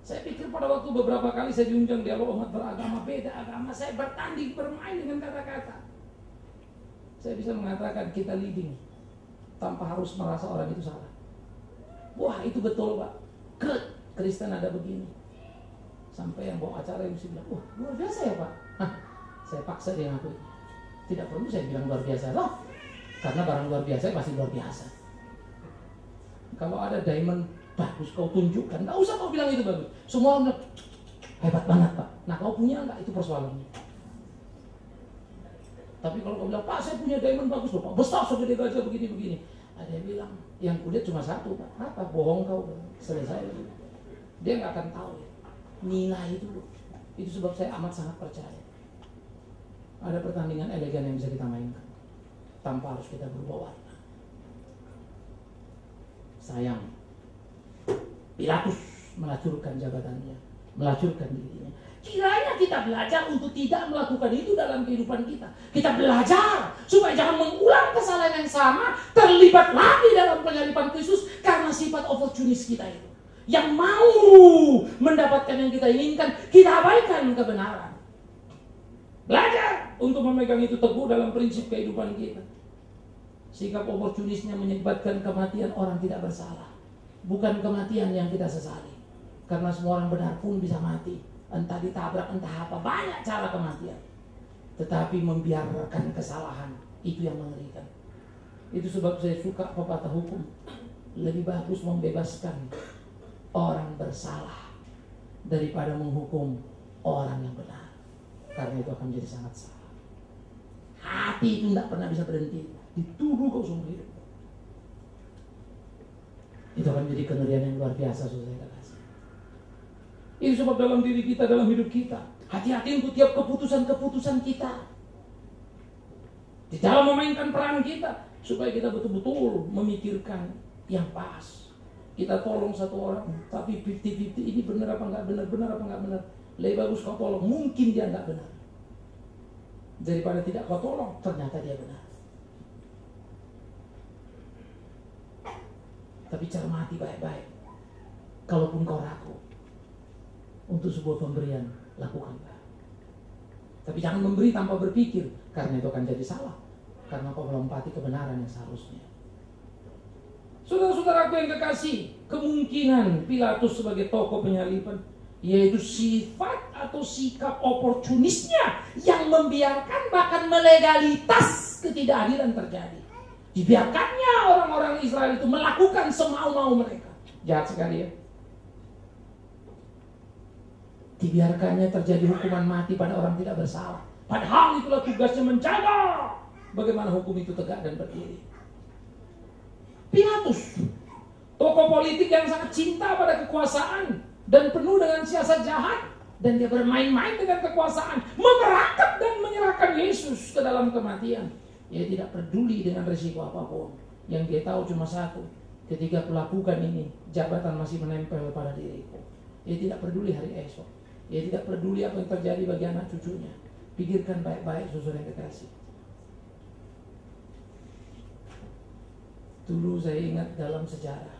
Speaker 2: Saya pikir pada waktu beberapa kali saya diundang dialog umat beragama, beda agama, saya bertanding, bermain dengan kata-kata. Saya bisa mengatakan kita leading tanpa harus merasa orang itu salah. Wah, itu betul, Pak. Kristen ada begini. Sampai yang bawa acara yang bilang, wah, luar biasa ya, Pak. Saya paksa dia ngaku. Tidak perlu saya bilang luar biasa loh. Karena barang luar biasa pasti luar biasa. Kalau ada diamond bagus kau tunjukkan, nggak usah kau bilang itu bagus. Semua orang bilang hebat banget, Pak. Nah, kau punya nggak, itu persoalannya. Tapi kalau kau bilang, Pak, saya punya diamond bagus loh, Pak, besar segede gajah begini-begini. Ada yang bilang, yang kulihat cuma satu, Pak. Apa? Bohong kau, selesai. Dia nggak akan tahu ya. Nilai itu loh. Itu sebab saya amat sangat percaya. Ada pertandingan elegan yang bisa kita mainkan tanpa harus kita berubah warna. Sayang, Pilatus melacurkan jabatannya, melacurkan dirinya. Kiranya kita belajar untuk tidak melakukan itu dalam kehidupan kita. Kita belajar supaya jangan mengulang kesalahan yang sama, terlibat lagi dalam penyaliban Kristus karena sifat oportunis kita itu. Yang mau mendapatkan yang kita inginkan, kita abaikan kebenaran. Belajar untuk memegang itu teguh dalam prinsip kehidupan kita. Sikap oportunisnya menyebabkan kematian orang tidak bersalah. Bukan kematian yang kita sesali. Karena semua orang benar pun bisa mati. Entah ditabrak, entah apa. Banyak cara kematian. Tetapi membiarkan kesalahan, itu yang mengerikan. Itu sebab saya suka pepatah hukum. Lebih bagus membebaskan orang bersalah daripada menghukum orang yang benar. Karena itu akan menjadi sangat salah. Hati itu tidak pernah bisa berhenti. Dituduh kau seumur hidup. Itu akan menjadi kengerian yang luar biasa, saudara kasih. Itu sebab dalam diri kita, dalam hidup kita, hati-hati untuk tiap keputusan-keputusan kita. Di dalam memainkan peran kita, supaya kita betul-betul memikirkan yang pas. Kita tolong satu orang, tapi 50-50 ini benar apa enggak benar, benar apa enggak benar. Lebih bagus kau tolong, mungkin dia enggak benar. Daripada tidak kau tolong, ternyata dia benar. Tapi cermati baik-baik. Kalaupun kau ragu untuk sebuah pemberian, lakukanlah. Tapi jangan memberi tanpa berpikir, karena itu akan jadi salah. Karena kau melompati kebenaran yang seharusnya. Saudara-saudaraku yang kekasih, kemungkinan Pilatus sebagai tokoh penyaliban, yaitu sifat atau sikap oportunisnya yang membiarkan bahkan melegalitas ketidakadilan terjadi. Dibiarkannya orang-orang Israel itu melakukan semau-mau mereka. Jahat sekali ya. Dibiarkannya terjadi hukuman mati pada orang tidak bersalah. Padahal itulah tugasnya menjaga bagaimana hukum itu tegak dan berdiri. Pilatus, tokoh politik yang sangat cinta pada kekuasaan dan penuh dengan siasat jahat, dan dia bermain-main dengan kekuasaan, memerangkap dan menyerahkan Yesus ke dalam kematian. Dia tidak peduli dengan risiko apapun. Yang dia tahu cuma satu, ketika kulakukan ini, jabatan masih menempel pada diriku. Dia tidak peduli hari esok. Dia tidak peduli apa yang terjadi bagi anak cucunya. Pikirkan baik-baik, saudara yang kekasih. Dulu saya ingat dalam sejarah,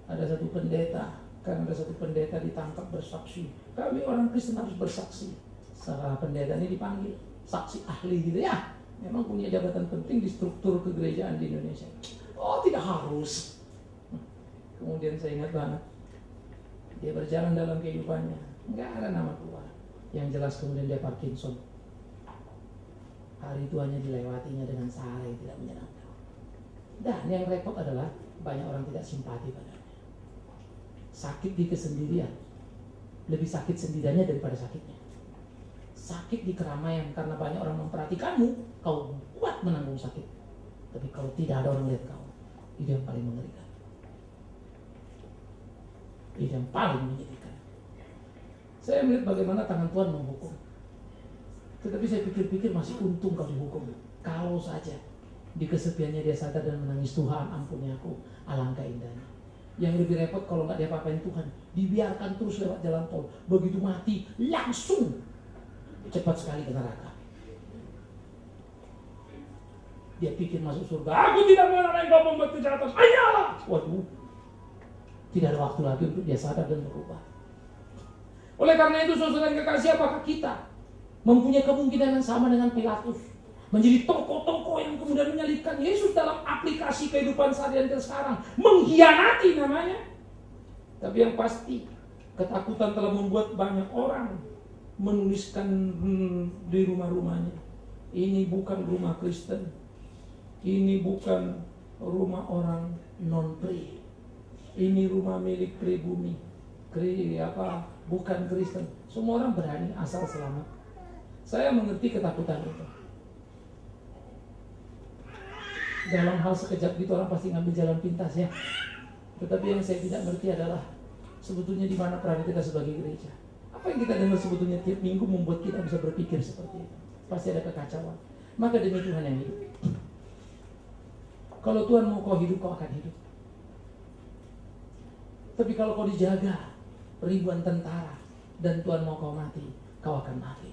Speaker 2: ada satu pendeta, karena ada satu pendeta ditangkap bersaksi. Kami orang Kristen harus bersaksi. Salah pendeta ini dipanggil saksi ahli gitu ya. Memang punya jabatan penting di struktur kegerejaan di Indonesia. Oh, tidak harus. Kemudian saya ingat banget, dia berjalan dalam kehidupannya, nggak ada nama Tuhan. Yang jelas kemudian dia Parkinson. Hari tuanya dilewatinya dengan cara yang tidak menyenangkan. Dan yang repot adalah banyak orang tidak simpati padanya. Sakit di kesendirian, lebih sakit sendiriannya daripada sakitnya. Sakit di keramaian karena banyak orang memperhatikanmu, kau kuat menanggung sakit. Tapi kalau tidak ada orang lihat kau, itu yang paling mengerikan. Itu yang paling menyedihkan. Saya melihat bagaimana tangan Tuhan menghukum. Tetapi saya pikir-pikir masih untung kalau dihukum. Kalau saja di kesepiannya dia sadar dan menangis, Tuhan ampuni aku, alangkah indahnya. Yang lebih repot kalau nggak diapa-apain Tuhan, dibiarkan terus lewat jalan tol. Begitu mati, langsung cepat sekali ke neraka. Dia pikir masuk surga, aku tidak mau orang yang membuat kejahatan, ayolah. Waduh, tidak ada waktu lagi untuk dia sadar dan berubah. Oleh karena itu, saudara yang kekasih, apakah kita mempunyai kemungkinan yang sama dengan Pilatus? Menjadi tokoh-tokoh yang kemudian menyalibkan Yesus dalam aplikasi kehidupan seharian kita sekarang. Mengkhianati namanya. Tapi yang pasti, ketakutan telah membuat banyak orang menuliskan di rumah-rumahnya, ini bukan rumah Kristen, ini bukan rumah orang non-pri, ini rumah milik pribumi, bukan Kristen. Semua orang berani asal selamat. Saya mengerti ketakutan itu. Dalam hal sekejap gitu orang pasti ngambil jalan pintas ya. Tetapi yang saya tidak mengerti adalah sebetulnya di mana peran kita sebagai gereja. Apa yang kita dengar sebetulnya tiap minggu membuat kita bisa berpikir seperti itu. Pasti ada kekacauan. Maka demi Tuhan yang hidup. Kalau Tuhan mau kau hidup, kau akan hidup. Tapi kalau kau dijaga ribuan tentara dan Tuhan mau kau mati, kau akan mati.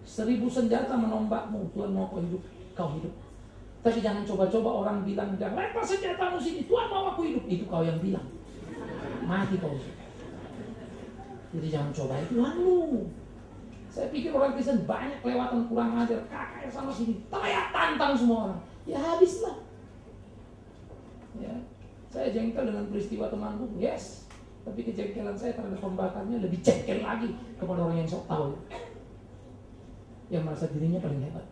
Speaker 2: 1000 senjata menombakmu, Tuhan mau kau hidup, kau hidup. Tapi jangan coba-coba orang bilang, jangan lempar senjatamu sini, Tuhan mau aku hidup. Itu kau yang bilang. Mati kau. Jadi jangan coba itu Tuhanmu. Saya pikir orang Kristen banyak kelewatan kurang ajar, kakak sama sini, teriak tantang semua orang. Ya habislah. Ya, saya jengkel dengan peristiwa temanku, yes. Tapi kejengkelan saya terhadap pembakarnya lebih jengkel lagi kepada orang yang sok tahu, yang merasa dirinya paling hebat.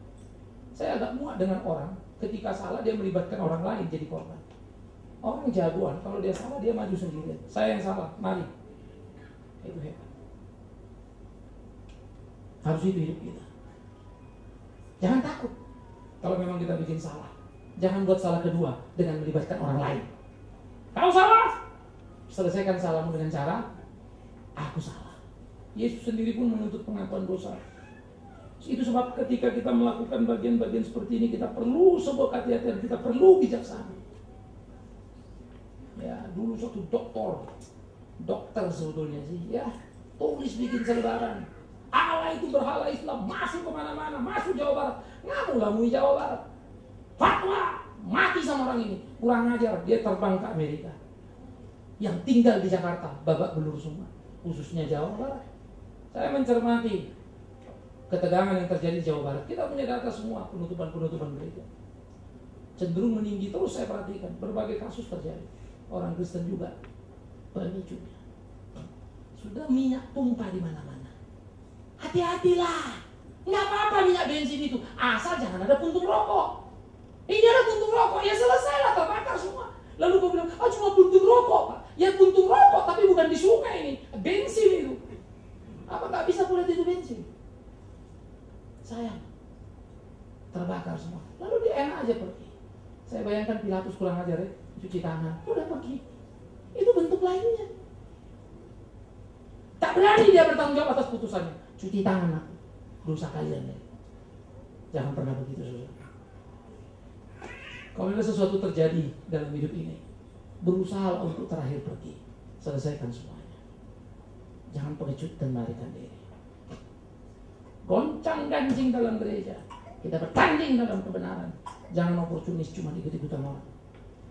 Speaker 2: Saya agak muak dengan orang ketika salah dia melibatkan orang lain jadi korban. Orang jagoan, kalau dia salah dia maju sendirian. Saya yang salah, mari. Itu hebat. Harus itu hidup kita. Jangan takut kalau memang kita bikin salah. Jangan buat salah kedua dengan melibatkan orang lain. Kau salah, selesaikan salahmu dengan cara aku salah. Yesus sendiri pun menuntut pengakuan dosa. Itu sebab ketika kita melakukan bagian-bagian seperti ini, kita perlu sebuah kehati-hatian, kita perlu bijaksana. Ya, dulu suatu dokter sebetulnya sih, ya, tulis bikin selebaran. Allah itu berhala Islam, masuk kemana-mana, masuk Jawa Barat, ngamu Jawa Barat. Fatwa, mati sama orang ini, kurang ajar, dia terbang ke Amerika. Yang tinggal di Jakarta, babak belur semua, khususnya Jawa Barat. Saya mencermati ketegangan yang terjadi di Jawa Barat. Kita punya data semua, penutupan gereja cenderung meninggi terus. Saya perhatikan berbagai kasus terjadi. Orang Kristen juga pemicunya. Sudah minyak tumpah di mana-mana. Hati-hatilah, nggak apa-apa minyak bensin itu, asal jangan ada puntung rokok. Ini ada puntung rokok, ya selesailah, terbakar semua. Lalu gue bilang, cuma puntung rokok Pak. Ya puntung rokok, tapi bukan di sungai ini, bensin itu. Apa nggak bisa boleh itu bensin? Sayang, terbakar semua. Lalu dia enak aja pergi. Saya bayangkan Pilatus kurang ajar ya, cuci tangan, udah pergi. Itu bentuk lainnya. Tak berani dia bertanggung jawab atas putusannya. Cuci tangan aku, dosa kalian ya. Jangan pernah begitu saudara. Kalau ada sesuatu terjadi dalam hidup ini, berusaha untuk terakhir pergi, selesaikan semuanya. Jangan pengecut dan melarikan diri. Goncang gancing dalam gereja, kita bertanding dalam kebenaran. Jangan oportunis cuma ikut-ikutan orang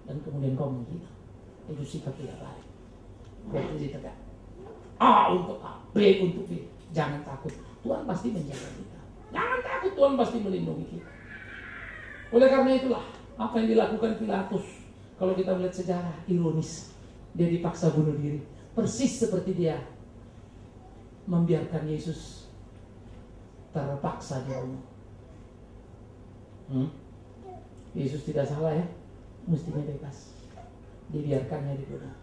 Speaker 2: dan kemudian kau menghilang. Itu sikap tidak baik. Berdiri tegak. A untuk A, B untuk B. Jangan takut, Tuhan pasti menjaga kita. Jangan takut, Tuhan pasti melindungi kita. Oleh karena itulah apa yang dilakukan Pilatus, kalau kita melihat sejarah, ironis. Dia dipaksa bunuh diri, persis seperti dia membiarkan Yesus terpaksa dibunuh. Yesus tidak salah ya, mestinya bebas, dibiarkannya dibunuh.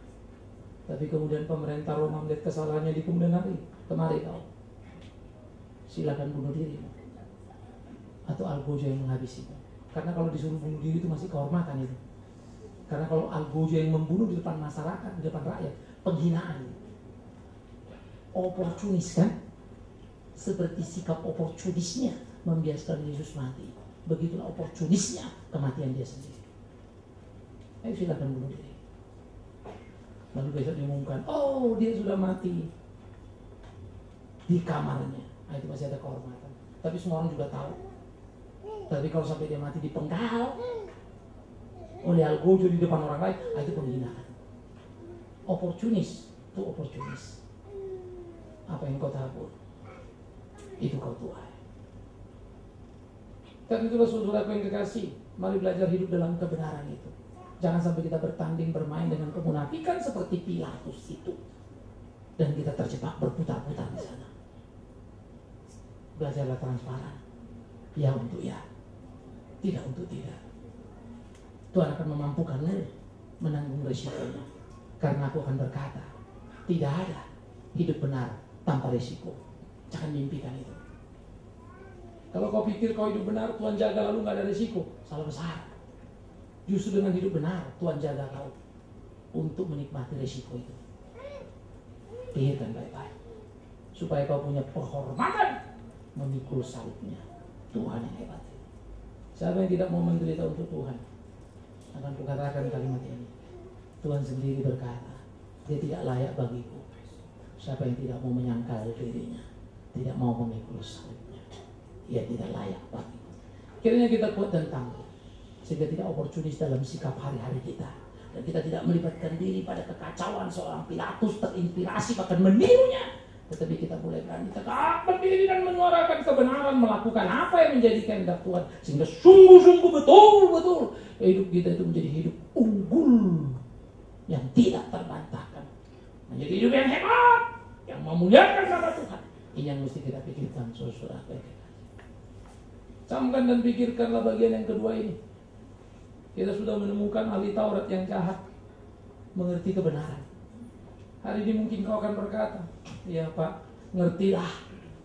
Speaker 2: Tapi kemudian pemerintah Roma melihat kesalahannya di kemudian hari, kemari kau, silakan bunuh diri, atau algojo yang menghabisimu. Karena kalau disuruh bunuh diri itu masih kehormatan itu. Karena kalau algojo yang membunuh di depan masyarakat, di depan rakyat, penghinaan.
Speaker 3: oportunis kan? Seperti sikap oportunisnya membiarkan Yesus mati, begitulah oportunisnya kematian dia sendiri. Ayo silakan bunuh diri. Lalu besok diumumkan, oh dia sudah mati di kamarnya. Nah, itu masih ada kehormatan. Tapi semua orang juga tahu. Tapi kalau sampai dia mati dipenggal oleh algojo di depan orang lain, itu penghinaan. Oportunis, itu oportunis. Apa yang kau tabur, itu kau tuai. Tapi itulah saudaraku yang kekasih, mari belajar hidup dalam kebenaran itu. Jangan sampai kita bertanding bermain dengan kemunafikan seperti Pilatus itu, dan kita terjebak berputar-putar di sana. Belajarlah transparan, ya untuk ya, tidak untuk tidak. Tuhan akan memampukanmu menanggung resikonya, karena aku akan berkata, tidak ada hidup benar tanpa resiko. Jangan mimpikan itu. Kalau kau pikir kau hidup benar, Tuhan jaga lalu nggak ada resiko, salah besar. Justru dengan hidup benar, Tuhan jaga kau untuk menikmati resiko itu. Pikirkan baik-baik, supaya kau punya penghormatan memikul salibnya Tuhan yang hebat. Siapa yang tidak mau menderita untuk Tuhan? Akan kukatakan kalimat ini. Tuhan sendiri berkata, dia tidak layak bagiku. Siapa yang tidak mau menyangkal dirinya, tidak mau memikul salibnya, ia tidak layak bagiku. Kiranya kita kuat dan tangguh, sehingga tidak oportunis dalam sikap hari-hari kita, dan kita tidak melibatkan diri pada kekacauan seorang Pilatus terinspirasi bahkan menirunya. Tetapi kita mulai berani tegak berdiri dan menyuarakan kebenaran, melakukan apa yang menjadi kehendak Tuhan, sehingga sungguh-sungguh betul-betul hidup kita itu menjadi hidup unggul yang tidak terbantahkan, menjadi hidup yang hebat, yang memuliakan nama Tuhan. Ini yang mesti kita pikirkan, saudara. Camkan dan pikirkanlah bagian yang kedua ini. Kita sudah menemukan ahli Taurat yang jahat mengerti kebenaran. Hari ini mungkin kau akan berkata, ya Pak, ngertilah,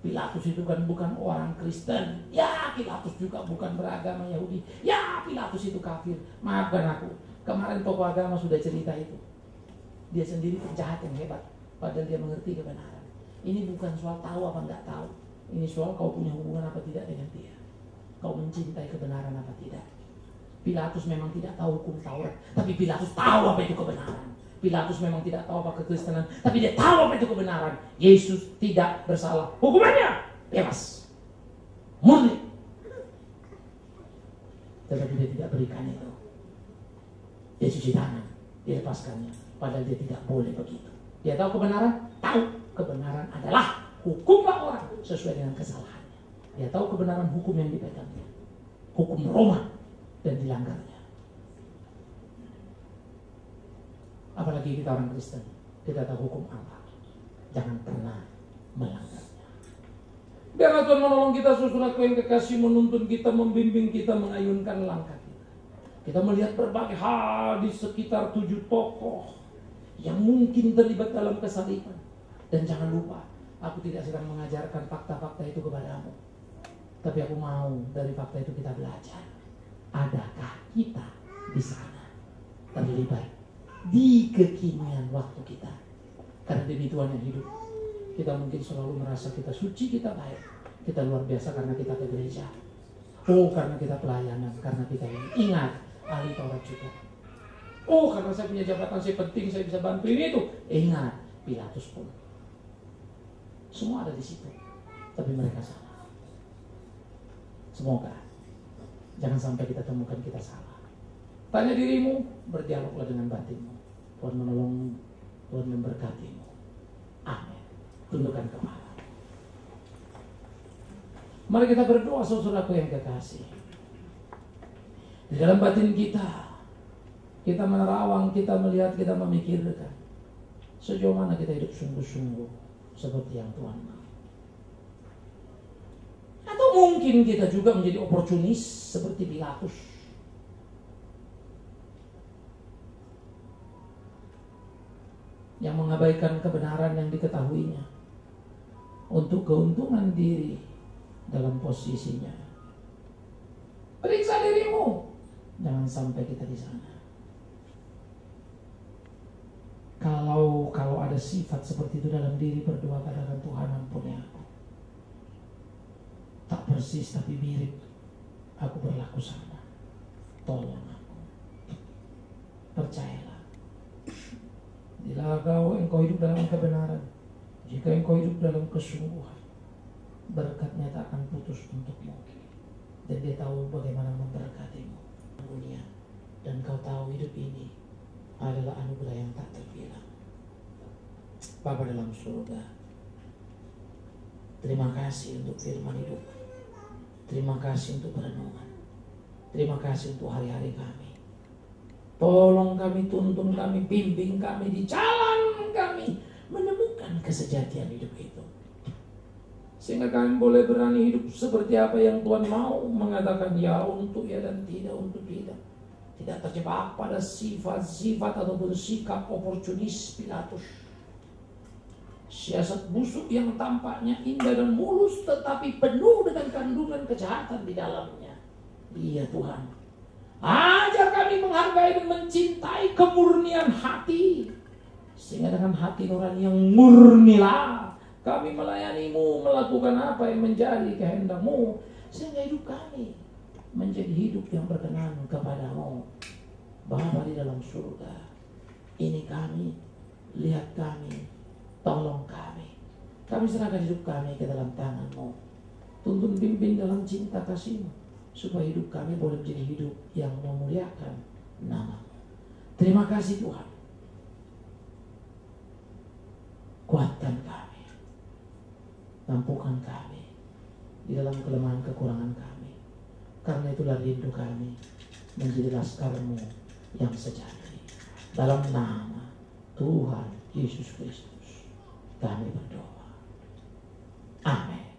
Speaker 3: Pilatus itu kan bukan orang Kristen. Ya, Pilatus juga bukan beragama Yahudi. Ya, Pilatus itu kafir. Maafkan aku, kemarin tokoh agama sudah cerita itu. Dia sendiri penjahat yang hebat, padahal dia mengerti kebenaran. Ini bukan soal tahu apa enggak tahu. Ini soal kau punya hubungan apa tidak dengan dia. Kau mencintai kebenaran apa tidak. Pilatus memang tidak tahu hukum Taurat, tapi Pilatus tahu apa itu kebenaran. Pilatus memang tidak tahu apa kekristenan, tapi dia tahu apa itu kebenaran. Yesus tidak bersalah, hukumannya bebas, murni. Tetapi dia tidak berikan itu. Dia cuci tangan, dia lepaskannya, padahal dia tidak boleh begitu. Dia tahu kebenaran, tahu kebenaran adalah hukumlah orang sesuai dengan kesalahannya. Dia tahu kebenaran hukum yang dipegangnya, hukum Roma, dan dilanggarnya. Apalagi kita orang Kristen, kita tahu hukum Allah, jangan pernah melanggarnya. Biarlah Tuhan menolong kita, saudaraku yang kekasih, menuntun kita, membimbing kita, mengayunkan langkah kita. Kita melihat berbagai hal di sekitar 7 tokoh yang mungkin terlibat dalam kesaliban. Dan jangan lupa, aku tidak sedang mengajarkan fakta-fakta itu kepadamu, tapi aku mau dari fakta itu kita belajar. Adakah kita di sana terlibat di kekinian waktu kita? Karena demi Tuhan yang hidup, kita mungkin selalu merasa kita suci, kita baik, kita luar biasa karena kita ke gereja. Oh, karena kita pelayanan, karena kita ini. Ingat, ahli Taurat juga. Oh, karena saya punya jabatan, saya penting, saya bisa bantu ini itu. Ingat, Pilatus pun. Semua ada di situ, tapi mereka salah. Semoga jangan sampai kita temukan kita salah. Tanya dirimu, berdialoglah dengan batinmu. Tuhan menolongmu, Tuhan memberkatimu. Amin. Tundukkan kepala. Mari kita berdoa, saudaraku yang kekasih. Di dalam batin kita menerawang, kita melihat, kita memikirkan sejauh mana kita hidup sungguh-sungguh seperti yang Tuhan mau. Atau mungkin kita juga menjadi oportunis seperti Pilatus. Yang mengabaikan kebenaran yang diketahuinya untuk keuntungan diri dalam posisinya. Periksa dirimu, jangan sampai kita di sana. Kalau ada ada sifat seperti itu dalam diri, berdoa katakan, Tuhan ampuni aku. Tak persis tapi mirip, aku berlaku sama. Tolong aku. Percayalah. Bila engkau hidup dalam kebenaran, jika engkau hidup dalam kesungguhan, berkatnya tak akan putus untukmu. Dan dia tahu bagaimana memberkatimu dunia. Dan kau tahu hidup ini adalah anugerah yang tak terbilang. Bapa dalam surga, terima kasih untuk firman hidup. Terima kasih untuk perenungan. Terima kasih untuk hari-hari kami. Tolong kami, tuntun kami, bimbing kami di jalan kami menemukan kesejatian hidup itu. Sehingga kami boleh berani hidup seperti apa yang Tuhan mau, mengatakan ya untuk ya dan tidak untuk tidak. Tidak terjebak pada sifat-sifat ataupun sikap oportunis Pilatus. Siasat busuk yang tampaknya indah dan mulus tetapi penuh dengan kandungan kejahatan di dalamnya. Iya Tuhan, ajar kami menghargai dan mencintai kemurnian hati, sehingga dengan hati nurani yang murnilah kami melayanimu, melakukan apa yang menjadi kehendak-Mu, sehingga hidup kami menjadi hidup yang berkenan kepadamu. Bapa di dalam surga, ini kami, lihat kami, tolong kami. Kami serahkan hidup kami ke dalam tangan-Mu. Tuntun pimpin dalam cinta kasih-Mu, supaya hidup kami boleh menjadi hidup yang memuliakan nama-Mu. Terima kasih Tuhan. Kuatkan kami, mampukan kami di dalam kelemahan kekurangan kami. Karena itulah rindu kami menjadi laskar-Mu yang sejati. Dalam nama Tuhan Yesus Kristus kami berdoa. Amin.